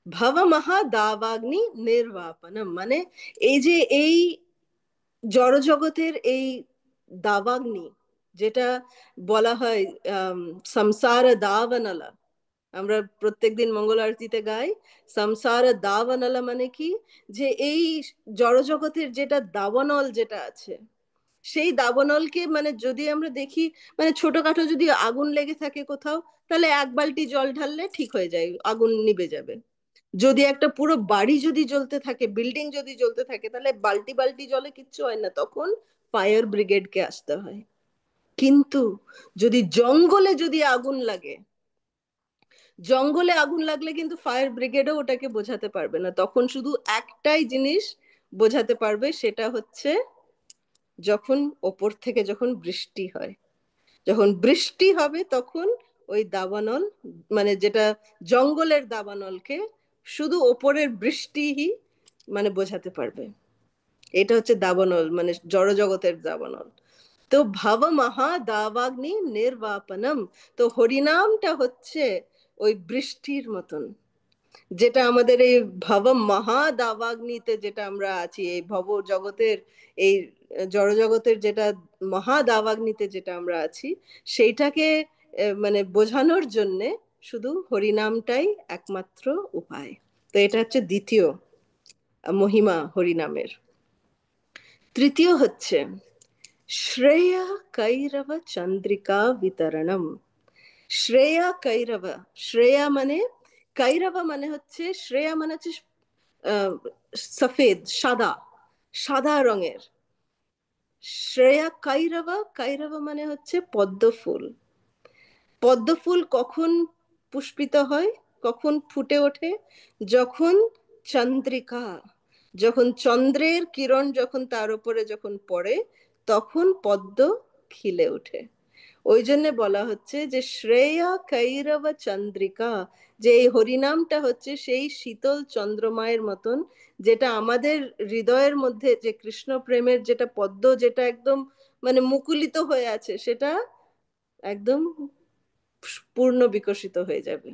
ভব মহাদাবাগ্নি নির্বাপনম মানে এই যে এই জড়জগতের এই দাবাগ্নি, যেটা বলা হয় সংসার দাবানলা, আমরা প্রত্যেকদিন মঙ্গল আরতিতে গাই সংসার দাবানলা, মানে কি? যে এই জড়জগতের যেটা দাবানল যেটা আছে, সেই দাবানলকে মানে যদি আমরা দেখি, মানে ছোটখাটো যদি আগুন লেগে থাকে কোথাও, তাহলে এক বালতি জল ঢাললে ঠিক হয়ে যায়, আগুন নিভে যাবে। যদি একটা পুরো বাড়ি যদি জ্বলতে থাকে, বিল্ডিং যদি জ্বলতে থাকে, তাহলে বালতি বালতি জলে কিচ্ছু হয় না, তখন ফায়ার ব্রিগেডকে আসতে হয়। কিন্তু যদি জঙ্গলে যদি আগুন লাগে, জঙ্গলে আগুন লাগলে কিন্তু ফায়ার ব্রিগেডও ওটাকে বোঝাতে পারবে না। তখন শুধু একটাই জিনিস বোঝাতে পারবে, সেটা হচ্ছে যখন ওপর থেকে যখন বৃষ্টি হয়, যখন বৃষ্টি হবে তখন ওই দাবানল, মানে যেটা জঙ্গলের দাবানলকে শুধু ওপরের বৃষ্টিই মানে বোঝাতে পারবে। এটা হচ্ছে দাবানল, মানে জড়জগতের দাবানল। তো ভাব মহা দাবাগ্নি নির্বাপনম, তো হরিনামটা হচ্ছে ওই বৃষ্টির মতন, যেটা আমাদের এই ভব মহাদাবাগ্নিতে যেটা আমরা আছি, এই ভব জগতের এই জড়জগতের যেটা মহাদাবাগ্নিতে যেটা আমরা আছি, সেইটাকে মানে বোঝানোর জন্যে শুধু হরিনামটাই একমাত্র উপায়। তো এটা হচ্ছে দ্বিতীয় মহিমা হরিনামের। তৃতীয় হচ্ছে শ্রেয়া কৈরব চন্দ্রিকা বিতরণম। শ্রেয়া কৈরব, শ্রেয়া মানে, কৈরব মানে হচ্ছে, শ্রেয়া মানে হচ্ছে আহ, সফেদ, সাদা, সাদা রঙের। শ্রেয়া কৈরব, কৈরব মানে হচ্ছে পদ্ম ফুল। পদ্ম ফুল কখন পুষ্পিত হয়, কখন ফুটে ওঠে? যখন চন্দ্রিকা, যখন চন্দ্রের কিরণ যখন তার উপরে যখন পড়ে, তখন পদ্ম খিলে ওঠে। ওই জন্য বলা হচ্ছে যে শ্রেয়া কৈরব চন্দ্রিকা, যে এই হরিনামটা হচ্ছে সেই শীতল চন্দ্রমায়ের মতন, যেটা আমাদের হৃদয়ের মধ্যে যে কৃষ্ণ প্রেমের যেটা পদ্ম, যেটা একদম মানে মুকুলিত হয়ে আছে, সেটা একদম পূর্ণ বিকশিত হয়ে যাবে,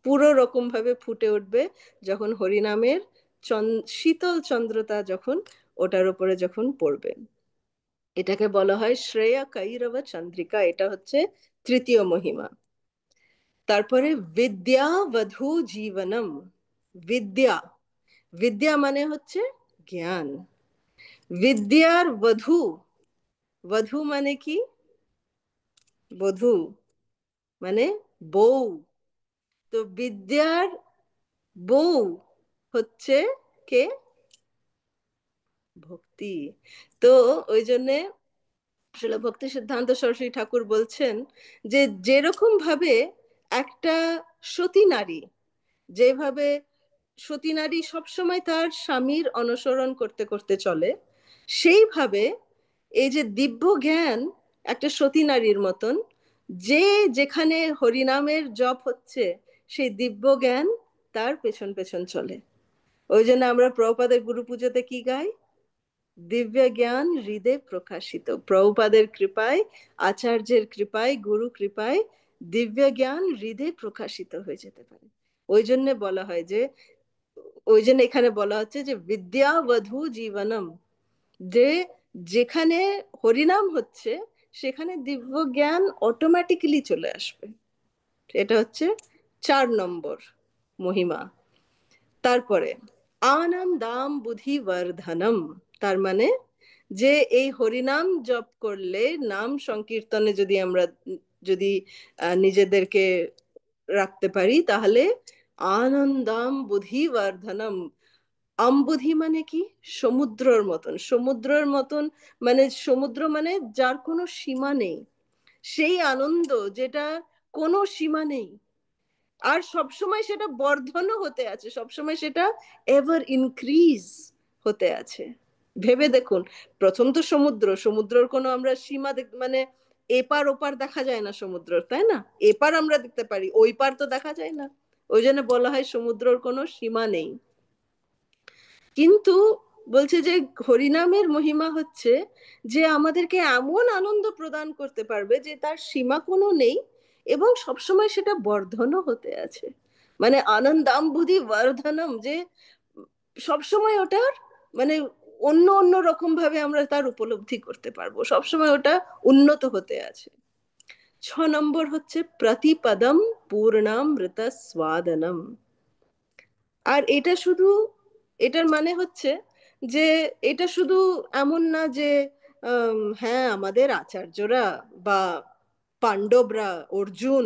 পুরো রকম ভাবে ফুটে উঠবে যখন হরিনামের শীতল চন্দ্রতা যখন ওটার উপরে যখন পড়বে। এটাকে বলা হয় শ্রেয়া কৈরব চন্দ্রিকা, এটা হচ্ছে তৃতীয় মহিমা। তারপরে বিদ্যাবধূ জীবনম। বিদ্যা, বিদ্যা মানে হচ্ছে জ্ঞান। বিদ্যার বধূ, বধূ মানে কি? বধূ মানে বউ। তো বিদ্যার বউ হচ্ছে কে? ভক্তি। তো ওই জন্যে আসলে ভক্তি সিদ্ধান্ত সরস্বতী ঠাকুর বলছেন যে যেরকম ভাবে একটা সতী নারী, যেভাবে সতী নারী সবসময় তার স্বামীর অনুসরণ করতে করতে চলে, সেইভাবে এই যে দিব্য জ্ঞান একটা সতী নারীর মতন, যে যেখানে হরিনামের জপ হচ্ছে সেই দিব্য জ্ঞান তার পেছন পেছন চলে। ওই জন্য আমরা প্রভুপাদের গুরু পুজোতে কি গাই? দিব্য জ্ঞান হৃদয়ে প্রকাশিত। প্রভুপাদের কৃপায়, আচার্যের কৃপায়, গুরু কৃপায় দিব্য জ্ঞান হৃদয়ে প্রকাশিত হয়ে যেতে পারে। ওই জন্য বলা হয় যে ওই জন্য এখানে বলা হচ্ছে যে বিদ্যাবধূ জীবনম, যে যেখানে হরিনাম হচ্ছে সেখানে দিব্য জ্ঞান অটোমেটিক্যালি চলে আসবে। এটা হচ্ছে 4 নম্বর মহিমা। তারপরে আনন্দাম বুদ্ধি বর্ধনম, তার মানে যে এই হরিনাম জপ করলে, নাম সংকীর্তনে যদি আমরা যদি নিজেদেরকে রাখতে পারি, তাহলে আনন্দাম বুদ্ধি বর্ধনম। অম্বুধি মানে কি? সমুদ্রর মতন, সমুদ্রের মতন, মানে সমুদ্র মানে যার কোনো সীমা নেই, সেই আনন্দ যেটা কোনো সীমা নেই, আর সবসময় সেটা বর্ধনও হতে আছে, সবসময় সেটা এভার ইনক্রিজ হতে আছে। ভেবে দেখুন, প্রথম তো সমুদ্র, সমুদ্রের কোনো আমরা সীমা মানে এপার ওপার দেখা যায় না সমুদ্র, তাই না? এপার আমরা দেখতে পারি, ওই পার তো দেখা যায় না। ওই জন্য বলা হয় সমুদ্রের কোনো সীমা নেই। কিন্তু বলছে যে হরিনামের মহিমা হচ্ছে যে আমাদেরকে এমন আনন্দ প্রদান করতে পারবে যে তার সীমা কোনো নেই, এবং সবসময় সেটা বর্ধনও হতে আছে। মানে আনন্দাম বুদ্ধি বর্ধনম, যে সবসময় ওটার মানে অন্য অন্য রকম ভাবে আমরা তার উপলব্ধি করতে পারবো, সবসময় ওটা উন্নত হতে আছে। 6 নম্বর হচ্ছে প্রতিপদম পূর্ণামৃত স্বাদনম। আর এটা শুধু, এটার মানে হচ্ছে যে এটা শুধু এমন না যে হ্যাঁ আমাদের আচার্যরা বা পাণ্ডবরা, অর্জুন,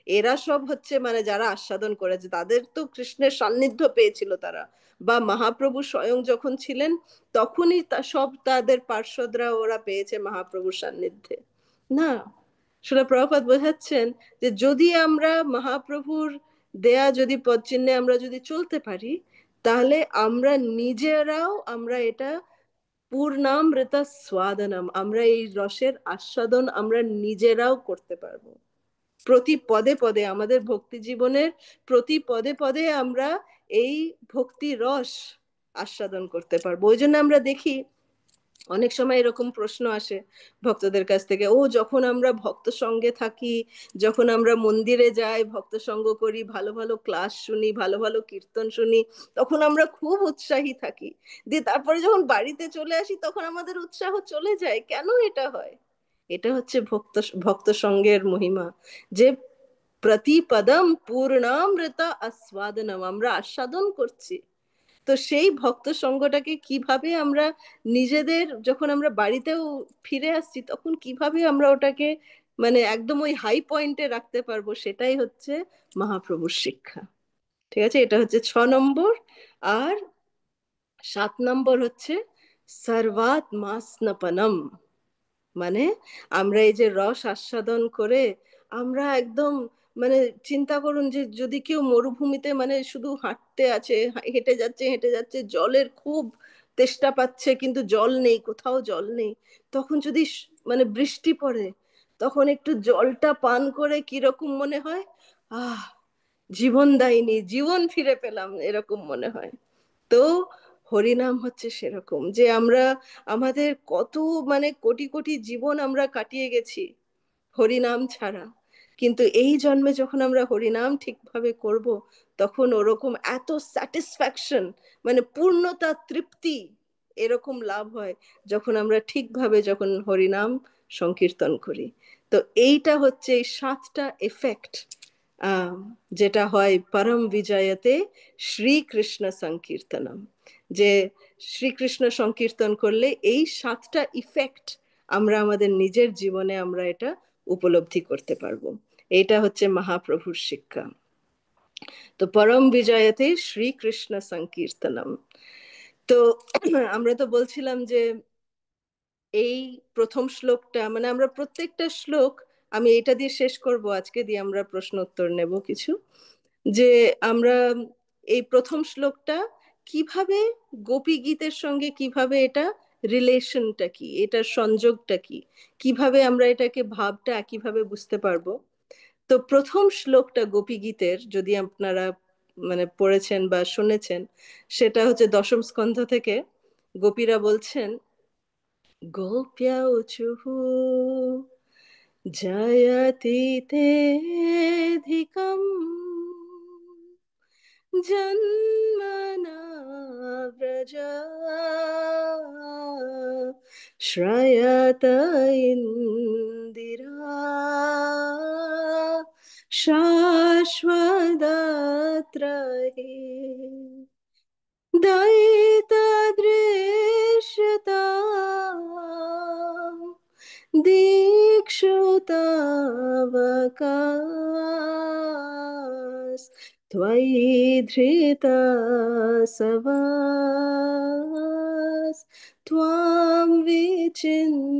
এরা সব হচ্ছে মানে যারা আস্বাদন করেছে তাদের তো কৃষ্ণের সান্নিধ্য পেয়েছিল তারা, বা মহাপ্রভু স্বয়ং যখন ছিলেন তখনই সব তাদের পার্ষদরা ওরা পেয়েছে মহাপ্রভুর সান্নিধ্যে। না, শিলা প্রভুপাদ বোঝাচ্ছেন যে যদি আমরা মহাপ্রভুর দেয়া যদি পদ চিহ্নে আমরা যদি চলতে পারি, তাহলে আমরা নিজেরাও আমরা এটা পূর্ণামৃত স্বাদনম, আমরা এই রসের আস্বাদন আমরা নিজেরাও করতে পারবো। প্রতি পদে পদে আমাদের ভক্তি জীবনের প্রতি পদে পদে আমরা এই ভক্তি রস আস্বাদন করতে পারবো। ওই জন্য আমরা দেখি অনেক সময় এরকম প্রশ্ন আসে ভক্তদের কাছ থেকে, ও যখন আমরা ভক্ত সঙ্গে থাকি, যখন আমরা মন্দিরে যাই, ভক্ত সঙ্গ করি, ভালো ভালো ক্লাস শুনি, ভালো ভালো কীর্তন শুনি, তখন আমরা খুব উৎসাহী থাকি, দিয়ে তারপরে যখন বাড়িতে চলে আসি তখন আমাদের উৎসাহ চলে যায়। কেন এটা হয়? এটা হচ্ছে ভক্ত ভক্ত সঙ্গের মহিমা, যে প্রতিপদম পূর্ণামৃত আস্বাদনম, আমরা আস্বাদন করছি। তো সেই ভক্ত সঙ্গটাকে কিভাবে আমরা নিজেদের, যখন আমরা বাড়িতেও ফিরে আসছি তখন কিভাবে আমরা ওটাকে মানে একদম ওই হাই পয়েন্টে রাখতে পারবো, সেটাই হচ্ছে মহাপ্রভুর শিক্ষা। ঠিক আছে, এটা হচ্ছে 6 নম্বর। আর 7 নম্বর হচ্ছে সর্বাত্মাস্নপনম, মানে আমরা এই যে রস আস্বাদন করে আমরা একদম মানে চিন্তা করুন যে যদি কেউ মরুভূমিতে মানে শুধু হাঁটতে আছে, হেঁটে যাচ্ছে হেঁটে যাচ্ছে, জলের খুব তেষ্টা পাচ্ছে কিন্তু জল নেই, কোথাও জল নেই, তখন যদি মানে বৃষ্টি পড়ে, তখন একটু জলটা পান করে কিরকম মনে হয়? আহ, জীবনদায়িনী, জীবন ফিরে পেলাম, এরকম মনে হয়। তো হরিনাম হচ্ছে সেরকম, যে আমরা আমাদের কত মানে কোটি কোটি জীবন আমরা কাটিয়ে গেছি হরিনাম ছাড়া, কিন্তু এই জন্মে যখন আমরা হরিনাম ঠিকভাবে করব, তখন ওরকম এত স্যাটিসফ্যাকশন, মানে পূর্ণতা, তৃপ্তি এরকম লাভ হয় যখন আমরা ঠিকভাবে যখন হরিনাম সংকীর্তন করি। তো এইটা হচ্ছে এই 7টা এফেক্ট যেটা হয় পরম বিজয়তে শ্রীকৃষ্ণ সংকীর্তনম, যে শ্রীকৃষ্ণ সংকীর্তন করলে এই 7টা ইফেক্ট আমরা আমাদের নিজের জীবনে আমরা এটা উপলব্ধি করতে পারবো। এটা হচ্ছে মহাপ্রভুর শিক্ষা। তো পরম বিজয়তে শ্রীকৃষ্ণ সংকীর্তনম। তো আমরা তো বলছিলাম যে এই প্রথম শ্লোকটা মানে আমরা প্রত্যেকটা শ্লোক, আমি এটা দিয়ে শেষ করব আজকে, দিয়ে আমরা প্রশ্ন উত্তর নেব কিছু, যে আমরা এই প্রথম শ্লোকটা কিভাবে গোপী গীতের সঙ্গে কিভাবে এটা রিলেশনটা কি, এটার সংযোগটা কি, কিভাবে আমরা এটাকে ভাবটা একইভাবে বুঝতে পারবো। তো প্রথম শ্লোকটা গোপী গীতের যদি আপনারা মানে পড়েছেন বা শুনেছেন, সেটা হচ্ছে দশম স্কন্ধ থেকে। গোপীরা বলছেন, গোপ্যৌচুঃ জয়তি তেধিকम् जन्मना व्रजा श्रयत इंदिरा शाश्वतत्र हि दयितदृश्यता दीक्षुतावकाश त्वयि धृता सवास त्वां विचिन्वते।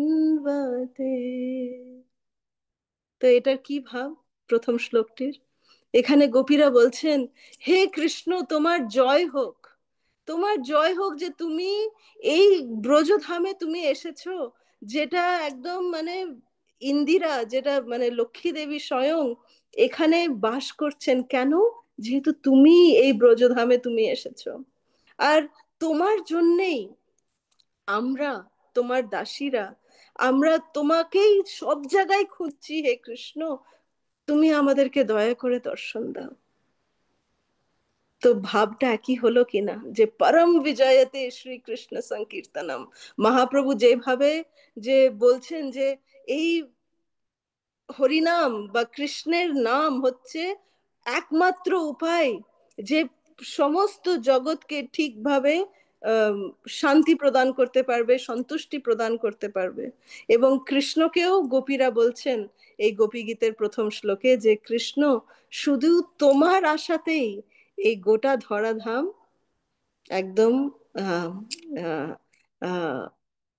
তো এটার কি ভাব প্রথম শ্লোকটির? এখানে গোপীরা বলছেন, হে কৃষ্ণ তোমার জয় হোক, তোমার জয় হোক যে তুমি এই ব্রজধামে তুমি এসেছো, যেটা একদম মানে ইন্দিরা, যেটা মানে লক্ষ্মী দেবী স্বয়ং এখানে বাস করছেন। কেন? যেহেতু তুমি এই ব্রজধামে তুমি এসেছো। আর তোমার জন্যেই আমরা, তোমার দাসীরা, আমরা তোমাকেই সব জায়গায় খুঁজছি হে কৃষ্ণ, তুমি আমাদেরকে দয়া করে দর্শন দাও। তো ভাবটা একই হলো কিনা, যে পরম বিজয়তে শ্রীকৃষ্ণ সংকীর্তনম, মহাপ্রভু যেভাবে যে বলছেন যে এই হরিনাম বা কৃষ্ণের নাম হচ্ছে একমাত্র উপায় যে সমস্ত জগৎকে ঠিকভাবে আহ, শান্তি প্রদান করতে পারবে, সন্তুষ্টি প্রদান করতে পারবে। এবং কৃষ্ণকেও গোপীরা বলছেন এই গোপী গীতের প্রথম শ্লোকে যে কৃষ্ণ শুধু তোমার আশাতেই এই গোটা ধরাধাম একদম আহ, আহ, আহ,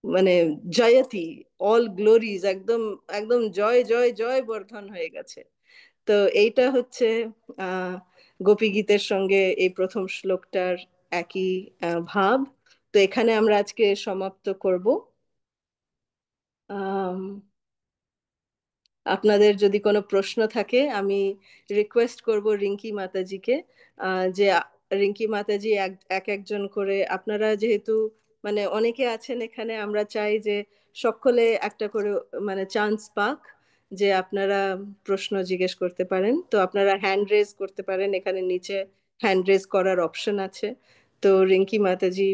মানে জয়তি, অল গ্লোরিজ, একদম একদম জয় জয় জয় বর্ধন হয়ে গেছে। তো এইটা হচ্ছে আহ গোপী গীতের সঙ্গে এই প্রথম শ্লোকটার একই ভাব। তো এখানে আমরা আজকে সমাপ্ত করব। আহ আপনাদের যদি কোনো প্রশ্ন থাকে, আমি রিকোয়েস্ট করব রিঙ্কি মাতাজিকে, যে রিঙ্কি মাতাজি এক একজন করে, আপনারা যেহেতু মানে অনেকে আছেন এখানে, আমরা চাই যে সকলে একটা করে মানে চান্স পাক, যে আপনারা প্রশ্ন জিজ্ঞেস করতে পারেন। তো আপনারা হ্যান্ড রেজ করতে পারেন, এখানে নিচে হ্যান্ড রেজ করার অপশন আছে। তো রিঙ্কি মাতাজি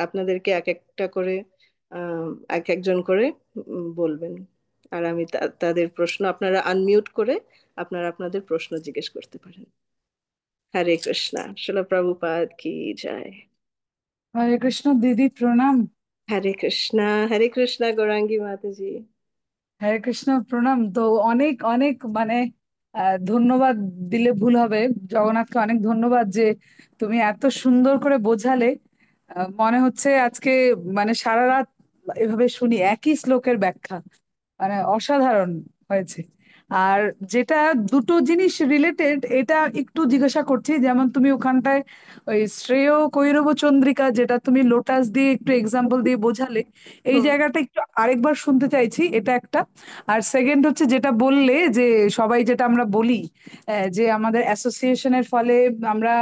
আপনাদেরকে এক একটা করে আহ, এক একজন করে বলবেন। আর আমি তাদের প্রশ্ন, আপনারা আনমিউট করে আপনারা আপনাদের প্রশ্ন জিজ্ঞেস করতে পারেন। হরে কৃষ্ণা, শিল প্রভুপাদ কি জয়। হরে কৃষ্ণ দিদি, প্রণাম। হরে কৃষ্ণা, হরে কৃষ্ণা গৌরাঙ্গী মাতাজি। হরে কৃষ্ণ, প্রণাম। তো অনেক অনেক মানে ধন্যবাদ দিলে ভুল হবে। জগন্নাথকে অনেক ধন্যবাদ যে তুমি এত সুন্দর করে বোঝালে। মনে হচ্ছে আজকে মানে সারা রাত এভাবে শুনি একই শ্লোকের ব্যাখ্যা, মানে অসাধারণ হয়েছে। আর যেটা দুটো জিনিস রিলেটেড, এটা একটু জিজ্ঞাসা করছি। যেমন তুমি ওখানটায় ওই শ্রেয় কৈরব চন্দ্রিকা, যেটা তুমি লোটাস দিয়ে একটু এক্সাম্পল দিয়ে বোঝালে, এই হুম জায়গাটা একটু আরেকবার শুনতে চাইছি। এটা একটা। আর সেকেন্ড হচ্ছে যেটা বললে যে সবাই যেটা আমরা বলি, যে আমাদের অ্যাসোসিয়েশনের ফলে আমরা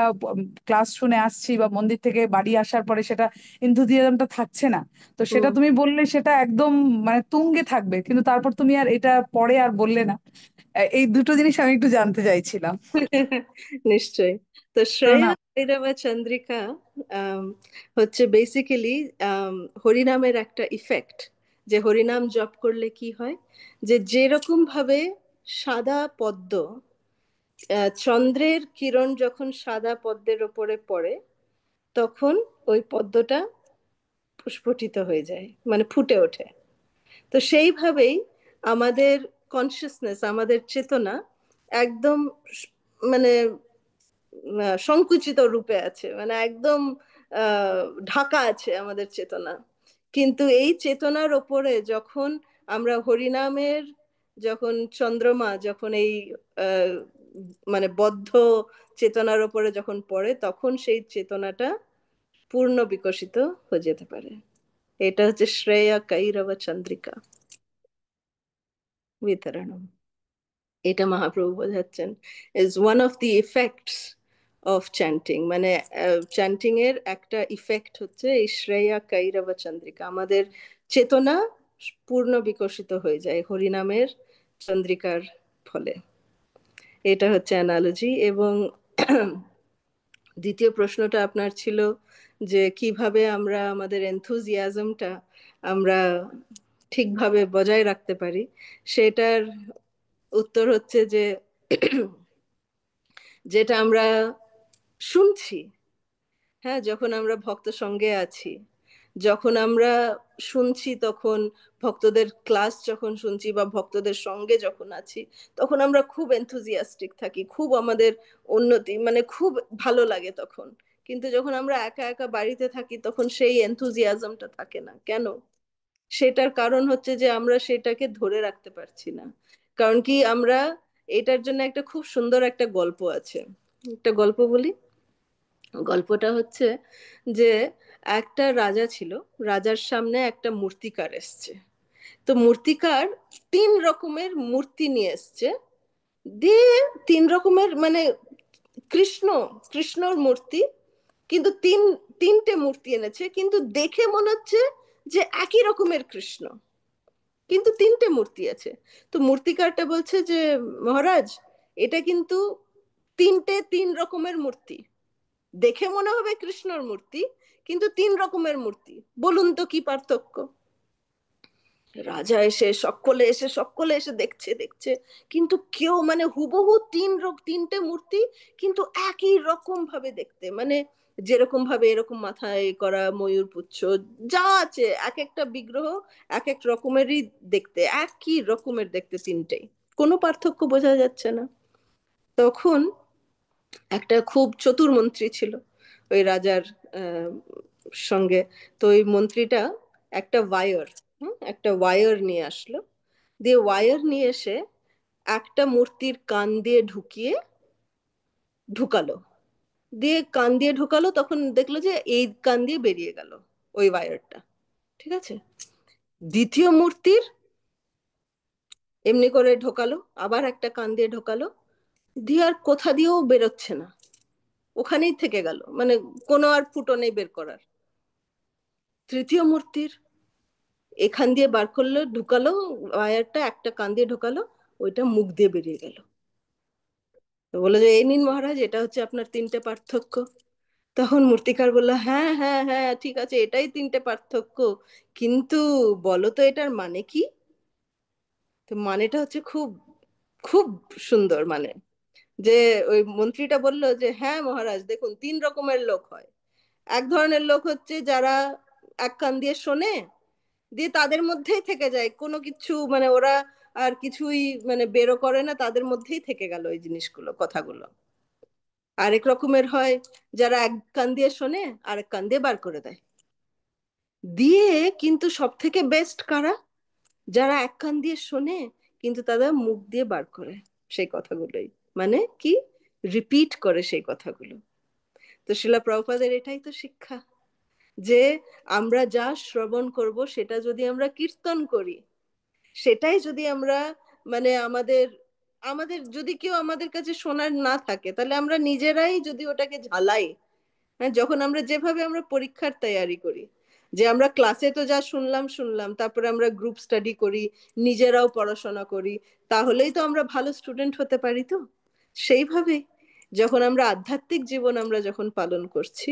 ক্লাস শুনে আসছি বা মন্দির থেকে বাড়ি আসার পরে সেটা এনথুজিয়াজমটা থাকছে না। তো সেটা হুম। তুমি বললে সেটা একদম মানে তুঙ্গে থাকবে, কিন্তু তারপর তুমি আর এটা পরে আর বললে না। এই দুটো জিনিস আমি একটু জানতে চাইছিলাম। নিশ্চয়ই। তো শ্রেয়া প্রণাম। ভৈরবা চন্দ্রিকা আম, হচ্ছে বেসিক্যালি হরিনামের একটা ইফেক্ট। যে হরিনাম জপ করলে কি হয়, যে যেরকম ভাবে সাদা পদ্ম, চন্দ্রের কিরণ যখন সাদা পদ্মের ওপরে পড়ে, তখন ওই পদ্মটা প্রস্ফুটিত হয়ে যায়, মানে ফুটে ওঠে। তো সেইভাবেই আমাদের কনসিয়াসনেস, আমাদের চেতনা একদম মানে সংকুচিত রূপে আছে, মানে একদম ঢাকা আছে আমাদের চেতনা। কিন্তু এই চেতনার ওপরে যখন আমরা হরিনামের, যখন চন্দ্রমা যখন এই আহ, মানে বদ্ধ চেতনার ওপরে যখন পড়ে, তখন সেই চেতনাটা পূর্ণ বিকশিত হয়ে যেতে পারে। এটা হচ্ছে শ্রেয়া কৈরব চন্দ্রিকা বিতরণম। এটা মহাপ্রভু বোঝাচ্ছেন is one of the effects of chanting. মানে চ্যান্টিং এর একটা ইফেক্ট হচ্ছে এই শ্রেয়া কৈরব চন্দ্রিকা, আমাদের চেতনা পূর্ণ বিকশিত হয়ে যায় হরিনামের চন্দ্রিকার ফলে। এটা হচ্ছে অ্যানালজি। এবং দ্বিতীয় প্রশ্নটা আপনার ছিল যে কিভাবে আমরা আমাদের এনথুজিয়াজমটা আমরা ঠিকভাবে বজায় রাখতে পারি। সেটার উত্তর হচ্ছে যে যেটা আমরা শুনছি, হ্যাঁ, যখন আমরা ভক্ত সঙ্গে আছি, যখন আমরা শুনছি, তখন ভক্তদের ক্লাস যখন শুনছি বা ভক্তদের সঙ্গে যখন আছি, তখন আমরা খুব এনথুজিয়াস্টিক থাকি, খুব আমাদের উন্নতি মানে খুব ভালো লাগে তখন। কিন্তু যখন আমরা একা একা বাড়িতে থাকি তখন সেই এনথুজিয়াজমটা থাকে না। কেন? সেটার কারণ হচ্ছে যে আমরা সেটাকে ধরে রাখতে পারছি না। কারণ কি, আমরা এটার জন্য একটা খুব সুন্দর একটা গল্প আছে। একটা গল্প বলি। গল্পটা হচ্ছে যে একটা রাজা ছিল, রাজার সামনে একটা মূর্তিকার এসছে। তো মূর্তিকার 3 রকমের মূর্তি নিয়ে এসছে। দিয়ে 3 রকমের মানে কৃষ্ণ, কৃষ্ণর মূর্তি, কিন্তু তিনটে মূর্তি এনেছে, কিন্তু দেখে মনে হচ্ছে যে একই রকমের কৃষ্ণ, কিন্তু তিনটে মূর্তি আছে। তো মূর্তিকারটা বলছে যে মহারাজ, এটা কিন্তু 3রকমের মূর্তি, দেখে মনে হবে কৃষ্ণর মূর্তি, কিন্তু 3 রকমের মূর্তি, বলুন তো কি পার্থক্য? রাজা সকলে এসে দেখছে দেখছে, কিন্তু কেউ মানে হুবহু তিনটে মূর্তি, কিন্তু একই রকম ভাবে দেখতে, মানে যেরকম ভাবে এরকম মাথায় করা ময়ূর পুচ্ছ যা আছে, এক একটা বিগ্রহ এক এক রকমেরই দেখতে, একই রকমের দেখতে তিনটেই, কোনো পার্থক্য বোঝা যাচ্ছে না। তখন একটা খুব চতুর মন্ত্রী ছিল ওই রাজার আহ, সঙ্গে। তো ওই মন্ত্রীটা একটা ওয়ার নিয়ে আসলো। দিয়ে ওয়ার নিয়ে এসে একটা মূর্তির কান দিয়ে ঢুকালো। দিয়ে কান দিয়ে ঢুকালো, তখন দেখলো যে এই কান দিয়ে বেরিয়ে গেল ওই ওয়ারটা। ঠিক আছে। দ্বিতীয় মূর্তির এমনি করে ঢোকালো, আবার একটা কান দিয়ে ঢোকালো, দিয়ে আর কোথা দিয়েও বেরোচ্ছে না, ওখানেই থেকে গেল, মানে কোনো আর ফুটো নেই বের করার। তৃতীয় মূর্তির এখান দিয়ে বার করলো, ঢুকালো ওয়্যারটা, একটা কান দিয়ে ঢোকালো, ওইটা মুখ দিয়ে বেরিয়ে গেল। তো বললো যে এই নিন মহারাজ, এটা হচ্ছে আপনার 3টে পার্থক্য। তখন মূর্তিকার বললো, হ্যাঁ হ্যাঁ হ্যাঁ ঠিক আছে, এটাই 3টে পার্থক্য, কিন্তু বলো তো এটার মানে কি? তো মানেটা হচ্ছে খুব খুব সুন্দর, মানে যে ওই মন্ত্রীটা বলল যে হ্যাঁ মহারাজ, দেখুন 3 রকমের লোক হয়। এক ধরনের লোক হচ্ছে যারা এক কান দিয়ে শোনে, দিয়ে তাদের মধ্যেই থেকে যায়, কোনো কিছু মানে ওরা আর কিছুই মানে বেরো করে না, তাদের মধ্যেই থেকে গেল ওই জিনিসগুলো, কথাগুলো। আরেক রকমের হয় যারা এক কান দিয়ে শোনে, আরেক কান দিয়ে বার করে দেয়। দিয়ে কিন্তু সব থেকে বেস্ট কারা? যারা এক কান দিয়ে শোনে, কিন্তু তারা মুখ দিয়ে বার করে সেই কথাগুলোই, মানে কি, রিপিট করে সেই কথাগুলো। তো শিলা প্রভুপাদের এটাই তো শিক্ষা, যে আমরা যা শ্রবণ করব সেটা যদি আমরা কীর্তন করি, সেটাই যদি আমরা মানে আমাদের আমাদের যদি কেউ আমাদের কাছে শোনার না থাকে, তাহলে আমরা নিজেরাই যদি ওটাকে ঝালাই। হ্যাঁ, যখন আমরা যেভাবে আমরা পরীক্ষার তৈয়ারি করি, যে আমরা ক্লাসে তো যা শুনলাম শুনলাম, তারপরে আমরা গ্রুপ স্টাডি করি, নিজেরাও পড়াশোনা করি, তাহলেই তো আমরা ভালো স্টুডেন্ট হতে পারি। তো সেইভাবে যখন আমরা আধ্যাত্মিক জীবন আমরা যখন পালন করছি,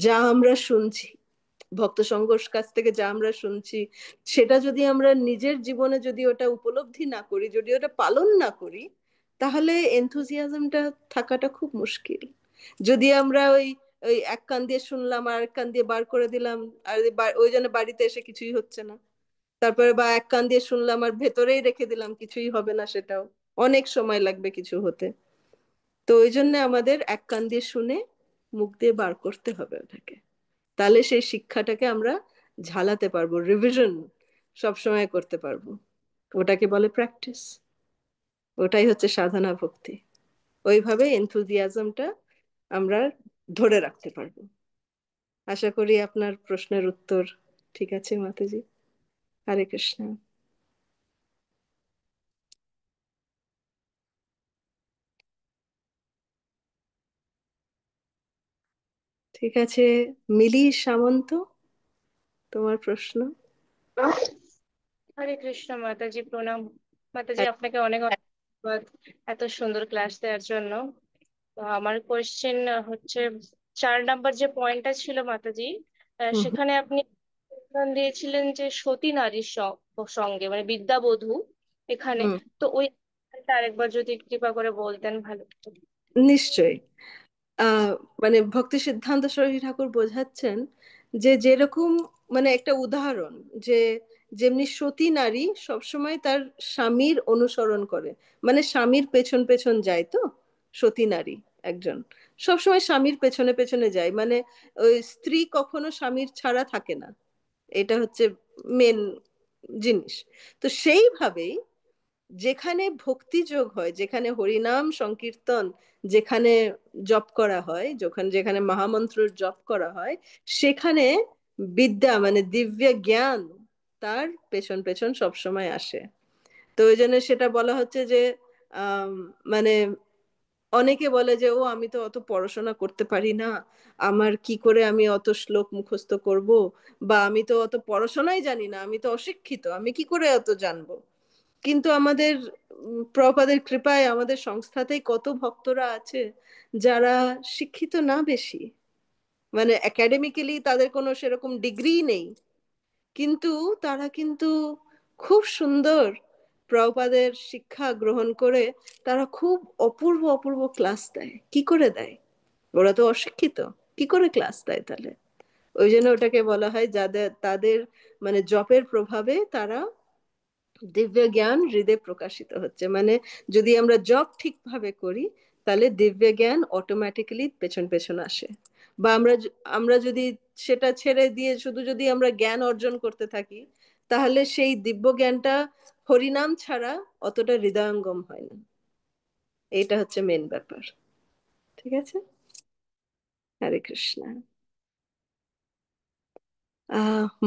যা আমরা শুনছি ভক্ত সংঘর কাছ থেকে, যা আমরা শুনছি, সেটা যদি আমরা নিজের জীবনে যদি ওটা উপলব্ধি না করি, যদি ওটা পালন না করি, তাহলে এনথুজিয়াজমটা থাকাটা খুব মুশকিল। যদি আমরা ওই ওই এক কান দিয়ে শুনলাম আর এক কান দিয়ে বার করে দিলাম, আর ওই জন্য বাড়িতে এসে কিছুই হচ্ছে না, তারপরে বা এক কান দিয়ে শুনলাম আর ভেতরেই রেখে দিলাম, কিছুই হবে না, সেটাও অনেক সময় লাগবে কিছু হতে। তো ওই জন্য আমাদের এক কান দিয়ে শুনে মুখ দিয়ে বার করতে হবে ওটাকে, তাহলে সেই শিক্ষাটাকে আমরা ঝালাতে পারবো, রিভিশন সবসময় করতে পারবো। ওটাকে বলে প্র্যাকটিস, ওটাই হচ্ছে সাধনা ভক্তি। ওইভাবে এনথুজিয়াজমটা আমরা ধরে রাখতে পারবো। আশা করি আপনার প্রশ্নের উত্তর ঠিক আছে মাতাজি। হরে কৃষ্ণ। ঠিক আছে, মিলি সামন্ত, তোমার প্রশ্ন। হরে কৃষ্ণ মাতাজি, প্রণাম। মাতাজি, আপনাকে অনেক অনেক ধন্যবাদ এত সুন্দর ক্লাস দেওয়ার জন্য। তো আমার কোয়েশ্চেন হচ্ছে, 4 নাম্বার যে পয়েন্টটা ছিল মাতাজি, হুম সেখানে আপনি উদাহরণ দিয়েছিলেন যে সতী নারীর সঙ্গে মানে বিদ্যাবধূ এখানে। হুম। তো ওই আরেকবার যদি কৃপা করে বলতেন ভালো হতো। নিশ্চয়ই। আহ মানে ভক্তি সিদ্ধান্ত সরস্বতী ঠাকুর বোঝাচ্ছেন যে যেরকম, মানে একটা উদাহরণ, যে যেমনি সতী নারী সবসময় তার স্বামীর অনুসরণ করে, মানে স্বামীর পেছন পেছন যায়, তো সতী নারী একজন সবসময় স্বামীর পেছনে পেছনে যায়, মানে ওই স্ত্রী কখনো স্বামীর ছাড়া থাকে না, এটা হচ্ছে মেন জিনিস। তো সেইভাবেই যেখানে ভক্তি যোগ হয়, যেখানে হরিনাম সংকীর্তন, যেখানে জপ করা হয়, যখন যেখানে মহামন্ত্রের জপ করা হয়, সেখানে বিদ্যা মানে দিব্য জ্ঞান তার পেছন পেছন সবসময় আসে। তো ওই জন্য সেটা বলা হচ্ছে যে আম, মানে অনেকে বলে যে ও আমি তো অত পড়াশোনা করতে পারি না, আমার কি করে আমি অত শ্লোক মুখস্থ করব, বা আমি তো অত পড়াশোনাই জানি না, আমি তো অশিক্ষিত, আমি কি করে অত জানবো। কিন্তু আমাদের প্রভুপাদের কৃপায় আমাদের সংস্থাতেই কত ভক্তরা আছে যারা শিক্ষিত না বেশি, মানে একাডেমিক্যালি তাদের কোনো সেরকম ডিগ্রি নেই, কিন্তু তারা কিন্তু খুব সুন্দর প্রভুপাদের শিক্ষা গ্রহণ করে তারা খুব অপূর্ব অপূর্ব ক্লাস দেয়। কি করে দেয়? ওরা তো অশিক্ষিত, কি করে ক্লাস দেয় তাহলে? ওই জন্য ওটাকে বলা হয় যাদের তাদের মানে জপের প্রভাবে তারা দিব্য জ্ঞান হৃদয়ে প্রকাশিত হচ্ছে, মানে যদি আমরা জব ঠিকভাবে করি তাহলে দিব্য জ্ঞান অটোমেটিক্যালি পেছন পেছন আসে। বা আমরা যদি সেটা ছেড়ে দিয়ে শুধু যদি আমরা জ্ঞান অর্জন করতে থাকি, তাহলে সেই দিব্য জ্ঞানটা হরিনাম ছাড়া অতটা হৃদয়ঙ্গম হয় না। এইটা হচ্ছে মেন ব্যাপার। ঠিক আছে। হরে কৃষ্ণ।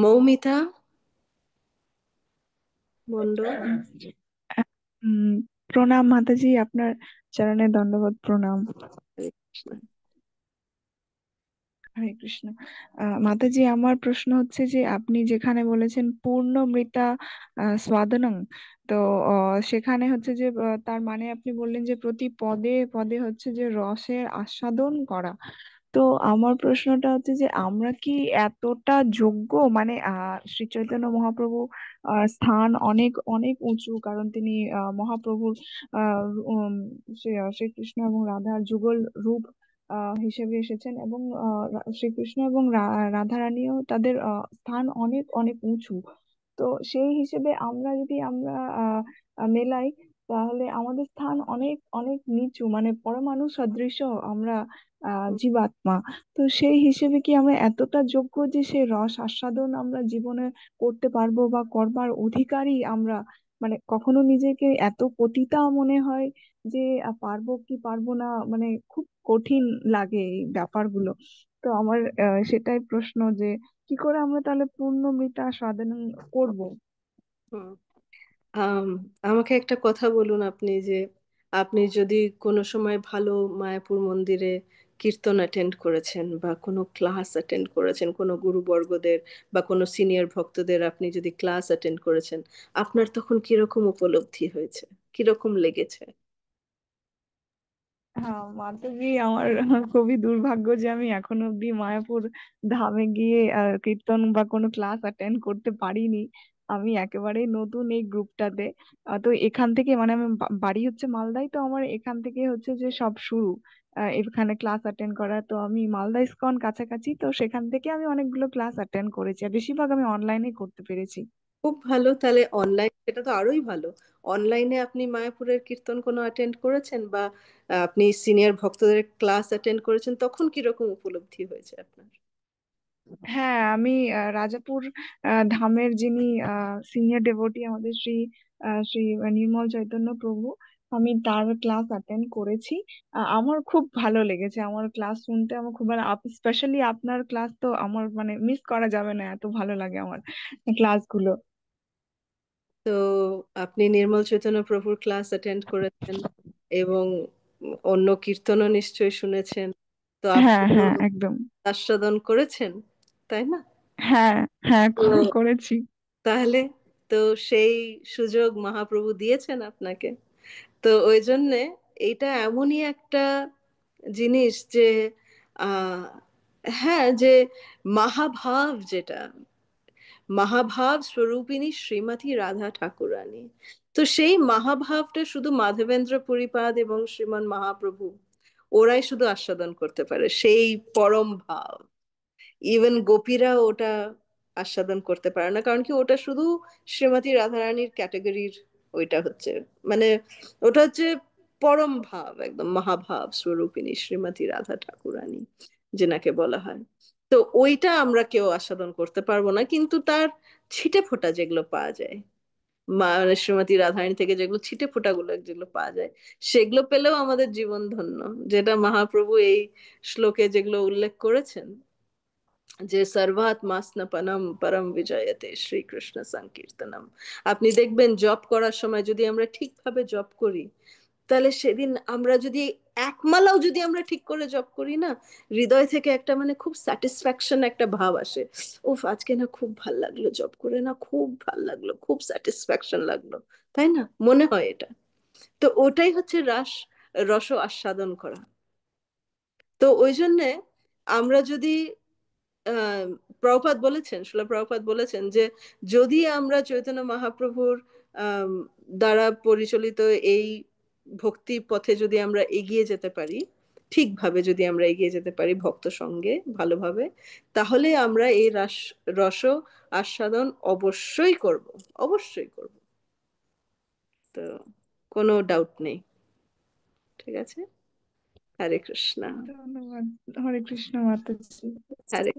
মৌমিতা মন্ডল। উম, প্রণাম মাতাজি, আপনার চরণে দণ্ডবত প্রণাম। হরে কৃষ্ণ। হরে কৃষ্ণ। মাতাজি, আমার প্রশ্ন হচ্ছে যে আপনি যেখানে বলেছেন পূর্ণ মৃতা স্বাদনং, তো সেখানে হচ্ছে যে তার মানে আপনি বললেন যে প্রতি পদে পদে হচ্ছে যে রসের আস্বাদন করা। তো আমার প্রশ্নটা হচ্ছে যে আমরা কি এতটা যোগ্য, মানে শ্রী চৈতন্য মহাপ্রভু স্থান অনেক অনেক উঁচু, কারণ তিনি মহাপ্রভুর আহ উম, শ্রীকৃষ্ণ এবং রাধার যুগল রূপ হিসেবে এসেছেন, এবং শ্রীকৃষ্ণ এবং রাধারানীও তাদের স্থান অনেক অনেক উঁচু। তো সেই হিসেবে আমরা যদি আমরা মেলাই, তাহলে আমাদের স্থান অনেক অনেক নিচু, মানে পরমাণু সদৃশ আমরা জীবাত্মা। তো সেই হিসেবে কি আমরা এতটা যোগ্য যে সেই রস আস্বাদন আমরা জীবনে করতে পারবো বা করবার অধিকারী আমরা? মানে কখনো নিজেকে এত পতিতা মনে হয় যে পারবো কি পারবো না, মানে খুব কঠিন লাগে এই ব্যাপারগুলো। তো আমার সেটাই প্রশ্ন যে কি করে আমরা তাহলে পূর্ণ মৃতা সাধন করব। হুম। আম, আমাকে একটা কথা বলুন আপনি, যে আপনি যদি কোনো সময় ভালো মায়াপুর মন্দিরে কীর্তন অ্যাটেন্ড করেছেন বা কোনো ক্লাস অ্যাটেন্ড করেছেন, কোনো গুরুবর্গদের বা কোনো সিনিয়র ভক্তদের আপনি যদি ক্লাস অ্যাটেন্ড করেছেন, আপনার তখন কিরকম উপলব্ধি হয়েছে, কিরকম লেগেছে? হ্যাঁ মাতাজি, আমার খুবই দুর্ভাগ্য যে আমি এখনো অব্দি মায়াপুর ধামে গিয়ে কীর্তন বা কোনো ক্লাস অ্যাটেন্ড করতে পারিনি। আমি একেবারেই নতুন এই গ্রুপটাতে। তো এখান থেকে, মানে আমি বাড়ি হচ্ছে মালদায়, তো আমার এখান থেকে হচ্ছে যে সব শুরু এখানে ক্লাস অ্যাটেন্ড করা। তো আমি মালদা ইস্কন কাছাকাছি, তো সেখান থেকে আমি অনেকগুলো ক্লাস অ্যাটেন্ড করেছি, আর বেশিরভাগ আমি অনলাইনে করতে পেরেছি। খুব ভালো, তাহলে অনলাইন সেটা তো আরোই ভালো। অনলাইনে আপনি মায়াপুরের কীর্তন কোনো অ্যাটেন্ড করেছেন বা আপনি সিনিয়র ভক্তদের ক্লাস অ্যাটেন্ড করেছেন, তখন কিরকম উপলব্ধি হয়েছে আপনার? হ্যাঁ, আমি রাজাপুর ধামের যিনি সিনিয়র ডেভোটি আমাদের শ্রী নির্মল চৈতন্য প্রভু, আমি তার ক্লাস অ্যাটেন্ড করেছি। আমার খুব ভালো লেগেছে, আমার ক্লাস শুনতে আমার খুব ভালো। স্পেশালি আপনার ক্লাস তো আমার মানে মিস করা যাবে না, এত ভালো লাগে আমার ক্লাসগুলো। তো আপনি নির্মল চৈতন্য প্রভুর ক্লাস অ্যাটেন্ড করেছেন এবং অন্য কীর্তনও নিশ্চয়ই শুনেছেন, তো আপনি হ্যাঁ তো হ্যাঁ একদম। আস্বাদন করেছেন, তাই না? হ্যাঁ হ্যাঁ তো করেছি। তাহলে তো সেই সুযোগ মহাপ্রভু দিয়েছেন আপনাকে। তো ওই জন্যে এইটা এমনই একটা জিনিস যে হ্যাঁ, যে মহাভাব যেটা, মহাভাব স্বরূপিণী শ্রীমতী রাধা ঠাকুরানী। তো সেই মহাভাবটা শুধু মাধবেন্দ্র পুরীপাদ এবং শ্রীমান মহাপ্রভু ওরাই শুধু আস্বাদন করতে পারে, সেই পরম ভাব। ইভেন গোপীরা ওটা আস্বাদন করতে পারে না, কারণ কি ওটা শুধু শ্রীমতী রাধারানীর ক্যাটাগরির। ওইটা হচ্ছে মানে ওটা হচ্ছে পরম ভাব, একদম মহাভাব স্বরূপিণী শ্রীমতী রাধা ঠাকুরানী যেনাকে বলা হয়। তো ওইটা আমরা কেউ আস্বাদন করতে পারবো না, কিন্তু তার ছিটে ফোঁটা যেগুলো পাওয়া যায়, মানে শ্রীমতী রাধারানী থেকে যেগুলো ছিটে ফোঁটাগুলো যেগুলো পাওয়া যায়, সেগুলো পেলেও আমাদের জীবন ধন্য। যেটা মহাপ্রভু এই শ্লোকে যেগুলো উল্লেখ করেছেন, যে সর্বাত্মাস্নপনম পরম বিজয়তে শ্রীকৃষ্ণ সংকীর্তনম। আপনি দেখবেন জপ করার সময় যদি আমরা ঠিকভাবে জপ করি, তাহলে সেদিন আমরা যদি এক মালাও যদি আমরা ঠিক করে জপ করি না, হৃদয় থেকে একটা মানে খুব স্যাটিসফ্যাকশন একটা ভাব আসে। উফ, আজকে না খুব ভাল লাগলো জপ করে, না খুব ভাল লাগলো, খুব স্যাটিসফ্যাকশন লাগলো, তাই না? মনে হয় এটা। তো ওটাই হচ্ছে রস আস্বাদন করা। তো ওই জন্যে আমরা যদি আহ প্রভুপাদ বলেছেন, শিলা প্রভুপাদ বলেছেন যে যদি আমরা চৈতন্য মহাপ্রভুর আহ দ্বারা পরিচালিত এই ভক্তি পথে যদি আমরা এগিয়ে যেতে পারি, ঠিকভাবে যদি আমরা এগিয়ে যেতে পারি ভক্ত সঙ্গে ভালোভাবে, তাহলে আমরা এই রস আস্বাদন অবশ্যই করব, অবশ্যই করব। তো কোনো ডাউট নেই। ঠিক আছে, হরে কৃষ্ণ। ধন্যবাদ। হরে কৃষ্ণ মাতাজি। হরে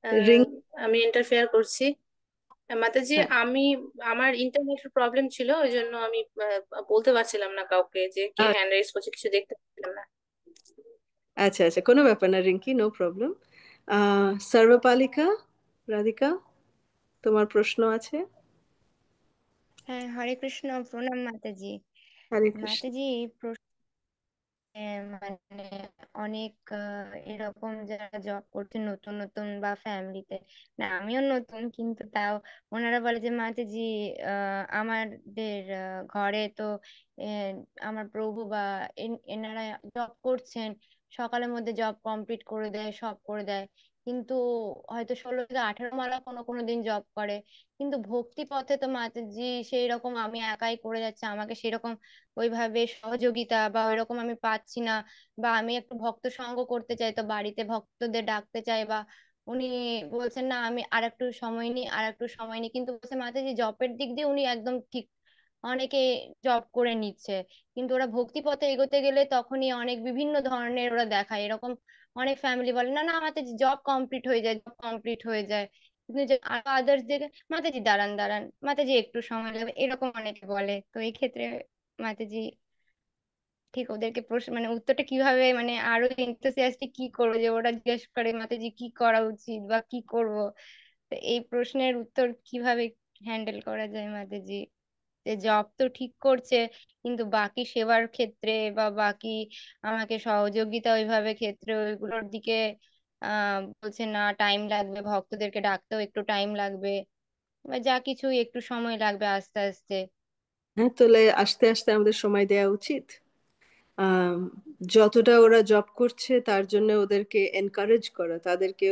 আহ, রিং। আমি ইন্টারফেয়ার করছি। মাতাজি, হ্যাঁ, আমি আমার ইন্টারনেটের প্রবলেম ছিল, ওই জন্য আমি বলতে পারছিলাম না কাউকে যে কে হ্যান্ড রাইজ করছে, কিছু দেখতে পাচ্ছিলাম না। আচ্ছা আচ্ছা, কোনো ব্যাপার না রিঙ্কি, নো প্রবলেম। সর্বপালিকা, রাধিকা, তোমার প্রশ্ন আছে? হ্যাঁ, হরে কৃষ্ণ, প্রণাম মাতাজি। হরে কৃষ্ণ। মাতাজি, মানে অনেক এরকম যারা জব করছে নতুন নতুন বা ফ্যামিলিতে, না আমিও নতুন, কিন্তু তাও ওনারা বলে যে মাতাজি আমাদের ঘরে তো আহ, আমার প্রভু বা এনারা জব করছেন, সকালের মধ্যে জব কমপ্লিট করে দেয়, সব করে দেয়, কিন্তু হয়তো 16 থেকে 18 মালা কোনো কোনো দিন জব করে, কিন্তু ভক্তি পথে তো মাতাজি সেই রকম আমি একাই করে যাচ্ছি, আমাকে সেরকম ওইভাবে সহযোগিতা বা ওইরকম আমি পাচ্ছি না। বা আমি একটু ভক্ত সঙ্গ করতে চাই, তো বাড়িতে ভক্তদের ডাকতে চাই, বা উনি বলছেন না আমি আর একটু সময় নিই, আর একটু সময় নিই, কিন্তু বলছে মাতাজি জবের দিক দিয়ে উনি একদম ঠিক, অনেকে জব করে নিচ্ছে, কিন্তু ওরা ভক্তি পথে এগোতে গেলে তখনই অনেক বিভিন্ন ধরনের ওরা দেখায়, এরকম অনেক ফ্যামিলি বলে না না মাতাজি জব কমপ্লিট হয়ে যায়, জব কমপ্লিট হয়ে যায়, কিন্তু আদার্স দিকে মাতাজি দাঁড়ান দাঁড়ান, মাতাজি একটু সময় লাগবে, এরকম অনেকে বলে। তো এই ক্ষেত্রে মাতাজি ঠিক ওদেরকে প্রশ্ন মানে উত্তরটা কিভাবে, মানে আরো এনথুসিয়াস্টিক কি করবো, যে ওরা জিজ্ঞেস করে মাতাজি কি করা উচিত বা কি করব, তো এই প্রশ্নের উত্তর কিভাবে হ্যান্ডেল করা যায় মাতাজি, যে জব তো ঠিক করছে কিন্তু বাকি সেবার ক্ষেত্রে বা বাকি আমাকে সহযোগিতা ওইভাবে ক্ষেত্রে ওইগুলোর দিকে বলছে না টাইম লাগবে, ভক্তদেরকে ডাকতেও একটু টাইম লাগবে, বা যা কিছুই একটু সময় লাগবে আস্তে আস্তে। হ্যাঁ, তাহলে আস্তে আস্তে আমাদের সময় দেওয়া উচিত। আম, যতটা ওরা জব করছে তার জন্য ওদেরকে এনকারেজ করা, ওদেরকে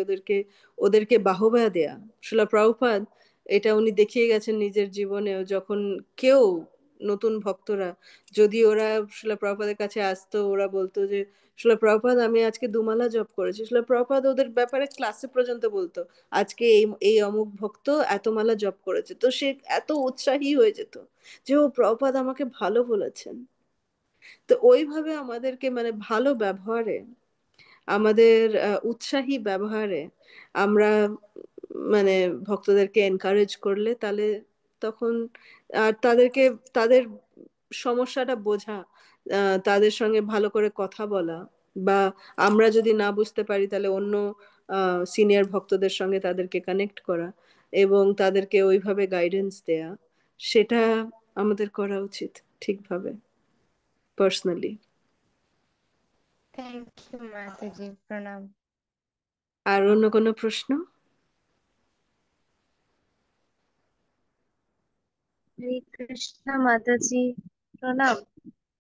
ওদেরকে বাহবা দেয়া। শিলা প্রভুপাদ এটা উনি দেখিয়ে গেছেন নিজের জীবনেও। যখন কেউ নতুন ভক্তরা যদি ওরা শিলা প্রভুপাদের কাছে আসতো, ওরা বলতো যে শিলা প্রভুপাদ আমি আজকে 2 মালা জপ করেছি, শিলা প্রভুপাদ ওদের ব্যাপারে ক্লাসে পর্যন্ত বলতো আজকে এই এই অমুক ভক্ত এত মালা জপ করেছে। তো সে এত উৎসাহী হয়ে যেত যে ও প্রভুপাদ আমাকে ভালো বলেছেন। তো ওইভাবে আমাদেরকে মানে ভালো ব্যবহারে, আমাদের উৎসাহী ব্যবহারে আমরা মানে ভক্তদেরকে এনকারেজ করলে, তাহলে তখন আর তাদের সমস্যাটা বোঝা, তাদের সঙ্গে ভালো করে কথা বলা, বা আমরা যদি না বুঝতে পারি তাহলে অন্য সিনিয়র ভক্তদের সঙ্গে তাদেরকে কানেক্ট করা এবং তাদেরকে ওইভাবে গাইডেন্স দেয়া, সেটা আমাদের করা উচিত ঠিকভাবে, পার্সোনালি। থ্যাংক ইউ মাতাজি, প্রণাম। আর অন্য কোনো প্রশ্ন? হরে কৃষ্ণ মাতাজি, প্রণাম।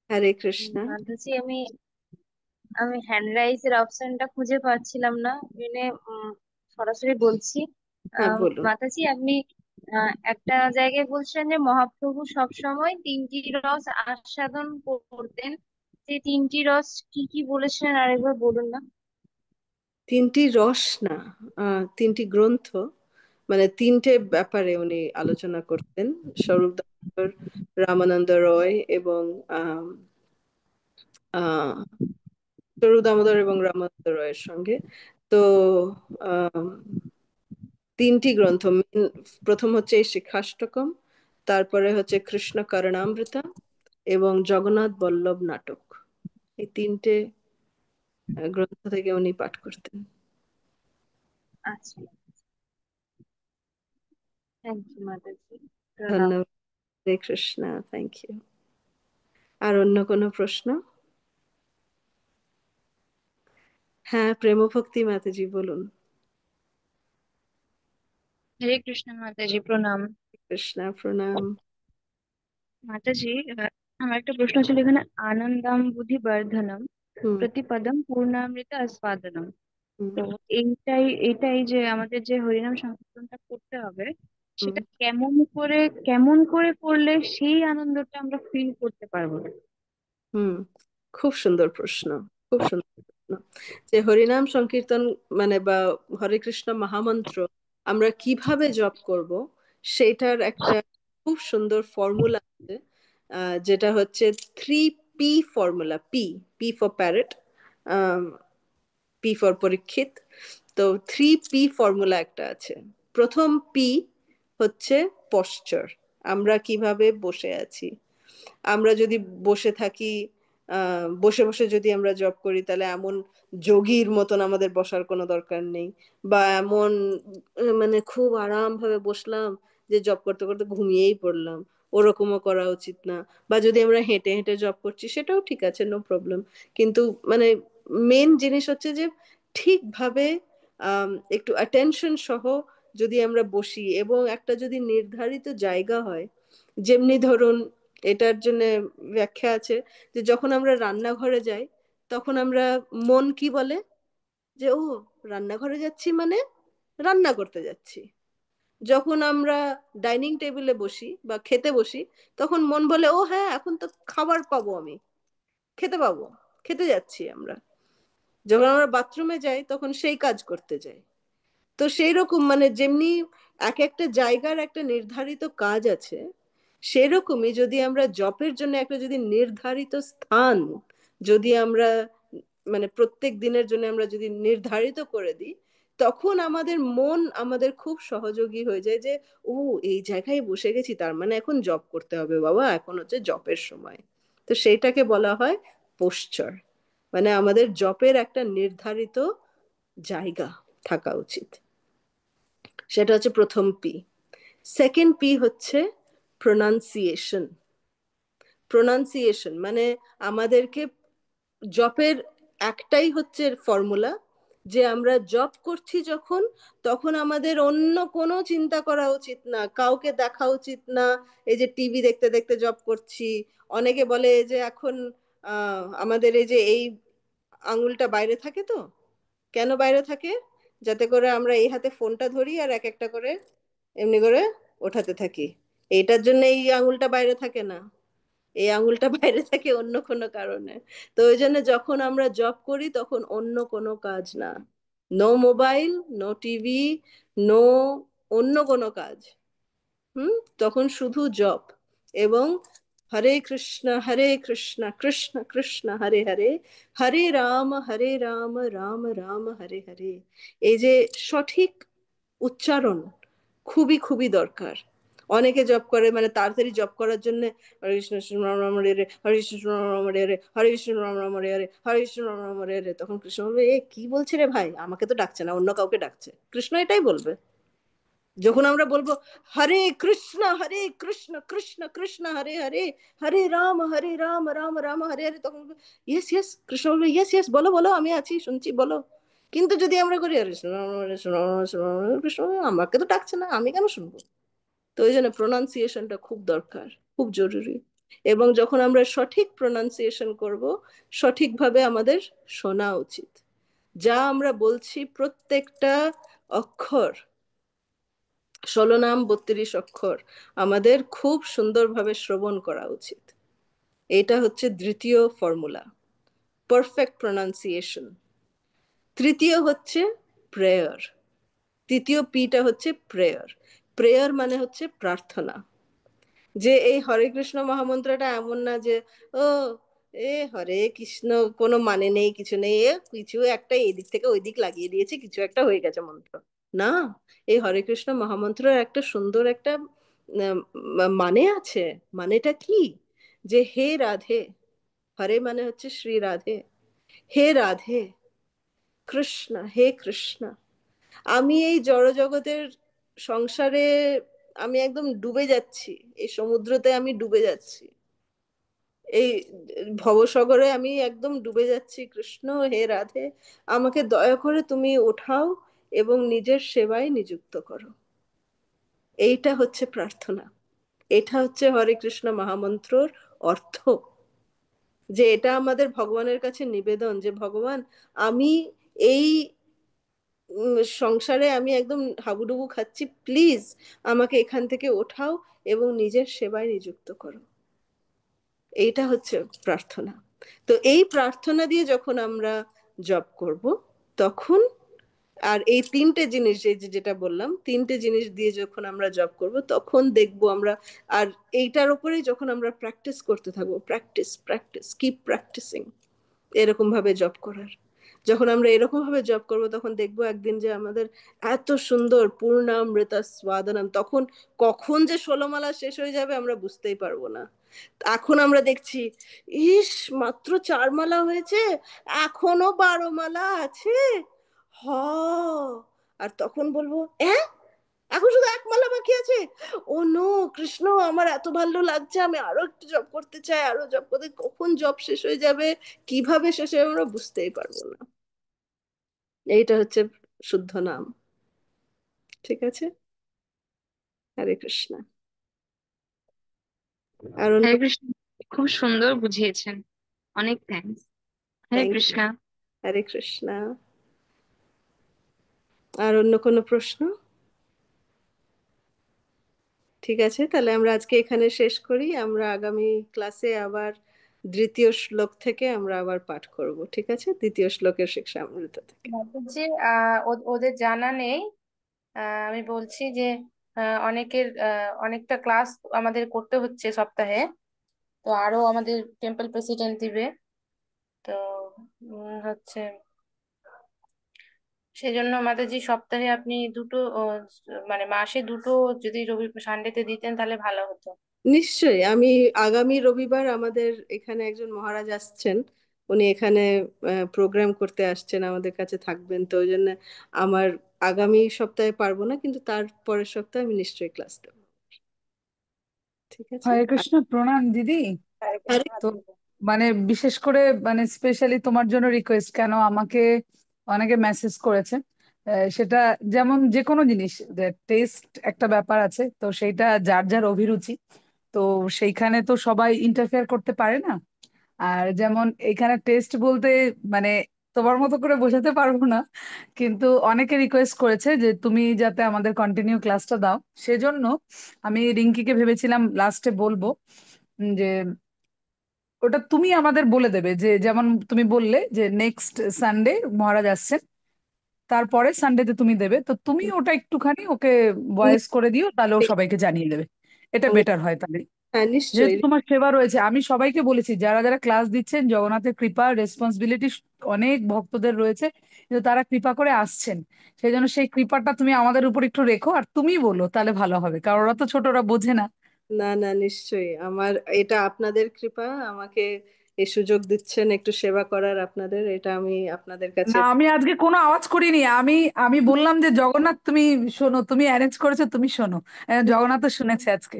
হরে কৃষ্ণ। মাতাজি, আমি আমি হ্যান্ড রাইজ এর অপশনটা খুঁজে পাচ্ছিলাম না, মানে সরাসরি বলছি। হ্যাঁ, বলুন। মাতাজি, আপনি একটা জায়গায় বলছেন যে মহাপ্রভু সব সময় তিনটি রস আস্বাদন করতেন। যে তিনটি রস কি কি বলেছিলেন আরেকবার বলুন না। তিনটি রস না, তিনটি গ্রন্থ, মানে তিনটে ব্যাপারে উনি আলোচনা করতেন। স্বরূপ দামোদর, রামানন্দ রয় এবং আহ আহ স্বরূপ দামোদর এবং রামানন্দ রয়ের সঙ্গে। তো আহ তিনটি গ্রন্থ প্রথম হচ্ছে এই শিক্ষাষ্টকম, তারপরে হচ্ছে কৃষ্ণ করণামৃতা এবং জগন্নাথ বল্লভ নাটক। এই তিনটে গ্রন্থ থেকে উনি পাঠ করতেন। আচ্ছা, থ্যাংক ইউ মাতাজি, প্রণাম। ধন্যবাদ। হরে কৃষ্ণ। Thank you. আর অন্য কোনো প্রশ্ন? হ্যাঁ, প্রেম ভক্তি মাতাজি বলুন। হরে কৃষ্ণ মাতাজি, প্রণাম। কৃষ্ণ প্রণাম। মাতাজি, আমার একটা প্রশ্ন ছিল এখানে, আনন্দম বুদ্ধি বর্ধনম হুম। প্রতিপদম পূর্ণামৃত আস্বাদনম। হুম। তো এইটাই যে আমাদের যে হরিনাম সংকীর্তনটা করতে হবে, হুম। সেটা কেমন করে করলে সেই আনন্দটা আমরা ফিল করতে পারবো? হুম। খুব সুন্দর প্রশ্ন। খুব সুন্দর প্রশ্ন। যে হরিনাম সংকীর্তন মানে বা হরে কৃষ্ণ মহামন্ত্র আমরা কিভাবে জপ করব, সেটার একটা খুব সুন্দর ফর্মুলা আছে, যেটা হচ্ছে 3P formula. P, P for parrot, P for Parikshit. তো 3P ফর্মুলা একটা আছে। প্রথম পি হচ্ছে পশ্চার, আমরা কিভাবে বসে আছি। আমরা যদি বসে থাকি, বসে বসে যদি আমরা জব করি, তাহলে এমন যোগীর মতন আমাদের বসার কোনো দরকার নেই। বা এমন মানে খুব আরাম ভাবে বসলাম যে জব করতে করতে ঘুমিয়েই পড়লাম, ওরকমও করা উচিত না। বা যদি আমরা হেঁটে হেঁটে জব করছি, সেটাও ঠিক আছে, নো প্রবলেম। কিন্তু মানে মেন জিনিস হচ্ছে যে ঠিকভাবে একটু অ্যাটেনশন সহ যদি আমরা বসি, এবং একটা যদি নির্ধারিত জায়গা হয়, যেমনি ধরুন এটার জন্য ব্যাখ্যা আছে যে যখন আমরা রান্নাঘরে যাই, তখন আমরা মন কি বলে যে ও রান্নাঘরে যাচ্ছি মানে রান্না করতে যাচ্ছি। যখন আমরা ডাইনিং টেবিলে বসি বা খেতে বসি, তখন মন বলে ও হ্যাঁ, এখন তো খাবার পাবো, আমি খেতে পাবো, খেতে যাচ্ছি আমরা। যখন আমরা বাথরুমে যাই, তখন সেই কাজ করতে যাই। তো সেই রকম মানে যেমনি এক একটা জায়গার একটা নির্ধারিত কাজ আছে, সেরকমই যদি আমরা জপের জন্য একটা যদি নির্ধারিত স্থান যদি আমরা মানে প্রত্যেক দিনের জন্য আমরা যদি নির্ধারিত করে দিই, তখন আমাদের মন আমাদের খুব সহযোগী হয়ে যায় যে ও এই জায়গায় বসে গেছি, তার মানে এখন জপ করতে হবে বাবা, এখন হচ্ছে জপের সময়। তো সেইটাকে বলা হয় পোশ্চার, মানে আমাদের জপের একটা নির্ধারিত জায়গা থাকা উচিত। সেটা হচ্ছে প্রথম পি। সেকেন্ড পি হচ্ছে প্রোনাউন্সিয়েশন। প্রোনাউন্সিয়েশন মানে আমাদেরকে জপের একটাই হচ্ছে ফর্মুলা, যে আমরা জপ করছি যখন, তখন আমাদের অন্য কোনো চিন্তা করা উচিত না, কাউকে দেখা উচিত না। এই যে টিভি দেখতে দেখতে জপ করছি, অনেকে বলে যে এখন আমাদের এই যে এই আঙুলটা বাইরে থাকে, তো কেন বাইরে থাকে? যাতে করে আমরা এই হাতে ফোনটা ধরি আর এক একটা করে এমনি করে ওঠাতে থাকি। এইটার জন্য এই আঙুলটা বাইরে থাকে না, এই আঙুলটা বাইরে থাকে অন্য কোনো কারণে। তো ওই জন্য যখন আমরা জব করি, তখন অন্য কোনো কাজ না, no mobile, no TV, no অন্য কোনো কাজ। তখন শুধু জপ। এবং হরে কৃষ্ণ কৃষ্ণ কৃষ্ণ হরে হরে, হরে রাম রাম রাম হরে হরে। এই যে সঠিক উচ্চারণ খুবই খুবই দরকার। অনেকে জপ করে মানে তাড়াতাড়ি জপ করার জন্য হরে কৃষ্ণ কৃষ্ণ রাম রাম হরে হরে, হরে কৃষ্ণ কৃষ্ণ রাম রাম হরে হরে, হরে কৃষ্ণ রাম রাম হরে হরে, হরে কৃষ্ণ রাম রাম হরে হরে। তখন কৃষ্ণ বলবে এ কি বলছে রে ভাই, আমাকে তো ডাকছে না, অন্য কাউকে ডাকছে। কৃষ্ণ এটাই বলবে। যখন আমরা বলবো হরে কৃষ্ণ কৃষ্ণ কৃষ্ণ হরে হরে, হরে রাম রাম রাম হরে হরে, তখন ইয়েস ইয়েস, কৃষ্ণ বলবে ইয়েস ইয়েস, বলো বলো, আমি আছি, শুনছি, বলো। কিন্তু যদি আমরা করি হরে কৃষ্ণ হরে কৃষ্ণ কৃষ্ণ বলবে, আমাকে তো ডাকছে না, আমি কেন শুনবো? তো ওই জন্য প্রোনাউন্সিয়েশনটা খুব দরকার, খুব জরুরি। এবং যখন আমরা সঠিক প্রনাউন্সিয়েশন করব, সঠিকভাবে আমাদের শোনা উচিত। যা আমরা বলছি প্রত্যেকটা অক্ষর, 16 নাম 32 অক্ষর, আমাদের খুব সুন্দরভাবে শ্রবণ করা উচিত। এটা হচ্ছে দ্বিতীয় ফর্মুলা, পারফেক্ট প্রনাউন্সিয়েশন। তৃতীয় হচ্ছে প্রেয়ার। তৃতীয় পিটা হচ্ছে প্রেয়ার। প্রেয়ার মানে হচ্ছে প্রার্থনা। যে এই হরে কৃষ্ণ মহামন্ত্রটা এমন না যে ও এ হরে কৃষ্ণ কোনো মানে নেই, কিছু নেই, এ কিছু একটা এদিক থেকে ওই দিক লাগিয়ে দিয়েছে, কিছু একটা হয়ে গেছে মন্ত্র। না, এই হরে কৃষ্ণ মহামন্ত্রের একটা সুন্দর একটা মানে আছে। মানেটা কি? যে হে রাধে, হরে মানে হচ্ছে শ্রী রাধে, হে রাধে কৃষ্ণ, হে কৃষ্ণ, আমি এই জড়জগতের সংসারে আমি একদম ডুবে যাচ্ছি, এই সমুদ্রতে আমি ডুবে যাচ্ছি, এই ভবসাগরে আমি একদম ডুবে যাচ্ছি। কৃষ্ণ হে রাধে, আমাকে দয়া করে তুমি ওঠাও এবং নিজের সেবায় নিযুক্ত করো। এইটা হচ্ছে প্রার্থনা। এটা হচ্ছে হরে কৃষ্ণ মহামন্ত্রর অর্থ। যে এটা আমাদের ভগবানের কাছে নিবেদন, যে ভগবান আমি এই সংসারে আমি একদম হাবুডুবু খাচ্ছি, প্লিজ আমাকে এখান থেকে ওঠাও এবং নিজের সেবায় নিযুক্ত করো। এইটা হচ্ছে প্রার্থনা। তো এই প্রার্থনা দিয়ে যখন আমরা জপ করব, তখন আর এই তিনটে জিনিস যেটা বললাম, তিনটে জিনিস দিয়ে যখন আমরা জব করব, তখন দেখবো আমরা। আর এইটার উপরেই যখন আমরা প্র্যাকটিস করতে থাকবো, প্র্যাকটিস প্র্যাকটিস কিপ প্র্যাকটিসিং, এরকম ভাবে জব করার। যখন আমরা এরকম ভাবে জব করব, তখন দেখবো একদিন যে আমাদের এত সুন্দর পূর্ণামৃতা স্বাদনম, তখন কখন যে 16 মালা শেষ হয়ে যাবে আমরা বুঝতেই পারবো না। এখন আমরা দেখছি, ইস মাত্র 4 মালা হয়েছে, এখনো 12 মালা আছে। হ, আর তখন বলবো এখন শুধু 1 মালা বাকি আছে। ও নো কৃষ্ণ, আমার এত ভালো লাগছে, আমি আরো একটু জব করতে চাই, আরো জব করতে। কখন জব শেষ হয়ে যাবে, কিভাবে শেষ হয়ে যাবে, আমরা বুঝতেই পারবো না। এইটা হচ্ছে শুদ্ধ নাম। ঠিক আছে, হরে কৃষ্ণ। আর অন্য? হরে কৃষ্ণ, খুব সুন্দর বুঝিয়েছেন, অনেক thanks. Hare thank you. Krishna. Hare Krishna. আর অন্য কোনো প্রশ্ন? ঠিক আছে, তাহলে আমরা আজকে এখানে শেষ করি। আমরা আগামী ক্লাসে আবার দ্বিতীয় শ্লোক থেকে আমরা আবার পাঠ করব। ঠিক আছে, দ্বিতীয় শ্লোকের শিক্ষামৃত থেকে। যে ওদের জানা নেই। আমি বলছি যে অনেকটা ক্লাস আমাদের করতে হচ্ছে সপ্তাহে। তো আরো আমাদের টেম্পল প্রেসিডেন্ট দিবে। তো হচ্ছে সেই জন্য মাতাজি সপ্তাহে আপনি দুটো মানে মাসে দুটো যদি রবি সানডেতে দিতেন তাহলে ভালো হতো। নিশ্চয়ই, আমি আগামী রবিবার আমাদের এখানে একজন মহারাজ আসছেন, উনি এখানে প্রোগ্রাম করতে আসছেন, আমাদের কাছে থাকবেন। তো ওই জন্য আমার আগামী সপ্তাহে পারবো না, কিন্তু তার পরের সপ্তাহে আমি নিশ্চয়ই ক্লাস দেবো। ঠিক আছে। হরে কৃষ্ণ, প্রণাম দিদি। হরে তো মানে বিশেষ করে মানে স্পেশালি তোমার জন্য রিকোয়েস্ট, কেন আমাকে অনেকে মেসেজ করেছে। সেটা যেমন যে কোনো জিনিস, টেস্ট একটা ব্যাপার আছে, তো সেইটা যার যার অভিরুচি, তো সেইখানে তো সবাই ইন্টারফেয়ার করতে পারে না। আর যেমন এখানে টেস্ট বলতে মানে তোমার মতো করে বোঝাতে পারবো না, কিন্তু অনেকে রিকোয়েস্ট করেছে যে তুমি যাতে আমাদের কন্টিনিউ ক্লাসটা দাও। সেজন্য আমি রিঙ্কিকে ভেবেছিলাম লাস্টে বলবো যে ওটা তুমি আমাদের বলে দেবে, যে যেমন তুমি বললে যে নেক্সট সানডে মহারাজ আসছেন, তারপরে সানডেতে তুমি দেবে, তো তুমি ওটা একটুখানি ওকে ভয়েস করে দিও, তাহলে ও সবাইকে জানিয়ে দেবে। এটা বেটার হয় তাহলে। হ্যাঁ, যেহেতু নিশ্চয়ই। তোমার সেবা রয়েছে, আমি সবাইকে বলেছি যারা যারা ক্লাস দিচ্ছেন, জগন্নাথের কৃপা রেসপন্সিবিলিটি অনেক ভক্তদের রয়েছে, কিন্তু তারা কৃপা করে আসছেন। সেই জন্য সেই কৃপাটা তুমি আমাদের উপর একটু রেখো, আর তুমি বলো তাহলে ভালো হবে, কারণ ওরা তো ছোট, ওরা বোঝে না। না না, নিশ্চয়ই, আমার এটা আপনাদের কৃপা, আমাকে এই সুযোগ দিচ্ছেন একটু সেবা করার আপনাদের, এটা আমি আপনাদের কাছে। না, আমি আজকে কোনো আওয়াজ করিনি। আমি আমি বললাম যে জগন্নাথ তুমি শোনো, তুমি অ্যারেঞ্জ করেছো, তুমি শোনো। জগন্নাথ তো শুনেছে আজকে।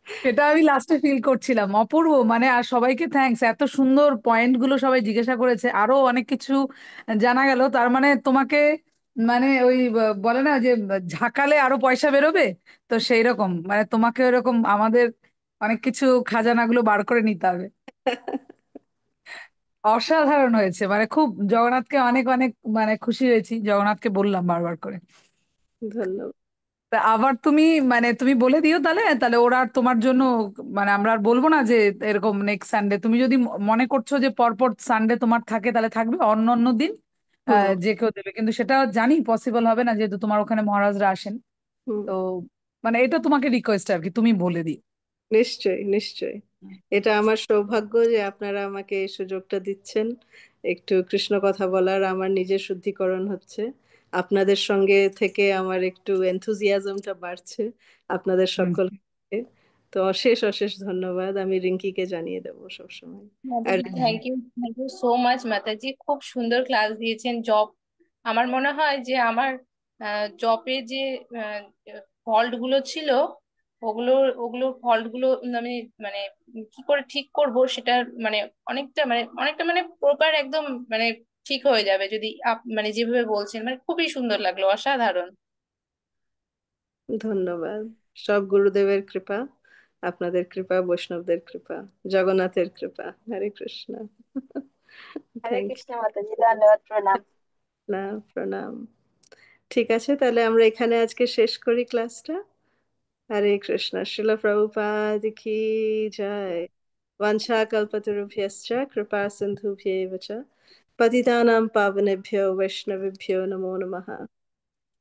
সেটা আমি লাস্টে ফিল করছিলাম। অপূর্ব মানে, আর সবাইকে থ্যাঙ্কস, এত সুন্দর পয়েন্ট গুলো সবাই জিজ্ঞাসা করেছে, আরো অনেক কিছু জানা গেল। তার মানে তোমাকে মানে ওই বলে না যে ঝাঁকালে আরো পয়সা বেরোবে, তো সেই রকম মানে তোমাকে ওরকম আমাদের অনেক কিছু খাজানাগুলো বার করে নিতে হবে। অসাধারণ হয়েছে, মানে খুব জগন্নাথকে অনেক অনেক মানে খুশি হয়েছি, জগন্নাথকে বললাম বারবার করে। ধন্যবাদ। তা আবার তুমি মানে তুমি বলে দিও তাহলে, তাহলে ওরা আর তোমার জন্য মানে আমরা আর বলবো না যে এরকম নেক্সট সানডে, তুমি যদি মনে করছো যে পরপর সানডে তোমার থাকে তাহলে থাকবে, অন্য অন্য দিন হুম যে কেউ দেবে, কিন্তু সেটা জানি পসিবল হবে না যেহেতু তোমার ওখানে মহারাজরা আসেন। হুম। তো মানে এটা তোমাকে রিকোয়েস্ট আর কি, তুমি বলে দিও। নিশ্চয়ই নিশ্চয়ই। এটা আমার সৌভাগ্য যে আপনারা আমাকে এই সুযোগটা দিচ্ছেন একটু কৃষ্ণ কথা বলার। আমার নিজের শুদ্ধিকরণ হচ্ছে, আপনাদের সঙ্গে থেকে আমার একটু এনথুজিয়াজমটা বাড়ছে আপনাদের হুম। সকলকে। তো অশেষ অশেষ ধন্যবাদ, আমি রিঙ্কিকে জানিয়ে দেবো সবসময়। আর মাতাজি থ্যাংক ইউ সো মাচ মাতাজি, খুব সুন্দর ক্লাস দিয়েছেন। জব, আমার মনে হয় যে আমার জবে যে ফল্ট গুলো ছিল, ওগুলো ওগুলো ফল্ট গুলো আমি মানে কি করে ঠিক করব সেটা মানে অনেকটা মানে প্রপার একদম মানে ঠিক হয়ে যাবে যদি মানে যেভাবে বলছেন, মানে খুবই সুন্দর লাগলো, অসাধারণ। ধন্যবাদ। সব গুরুদেবের কৃপা, আপনাদের কৃপা, বৈষ্ণবদের কৃপা, জগন্নাথের কৃপা। হরে কৃষ্ণ। হরে থ্যাংক কৃষ্ণ মাতাজি, ধন্যবাদ, প্রণাম। ইউ। প্রণাম। ঠিক আছে, তাহলে আমরা এখানে আজকে শেষ করি ক্লাসটা। हरे कृष्ण। श्रील प्रभुपाद की जय। वंशाकल्पतरुभ्यश्च कृपा सिन्धुभ्येव च पतितानां पावनेभ्यो वैष्णवेभ्यो नमो नमः।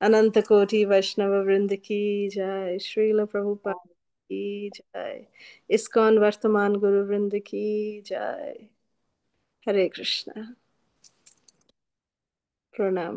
अनंत कोटि वैष्णव वृंद की जय। श्रील प्रभुपाद की जय। इस्कॉन वर्तमान गुरु वृंद की जय। हरे कृष्ण। प्रणाम।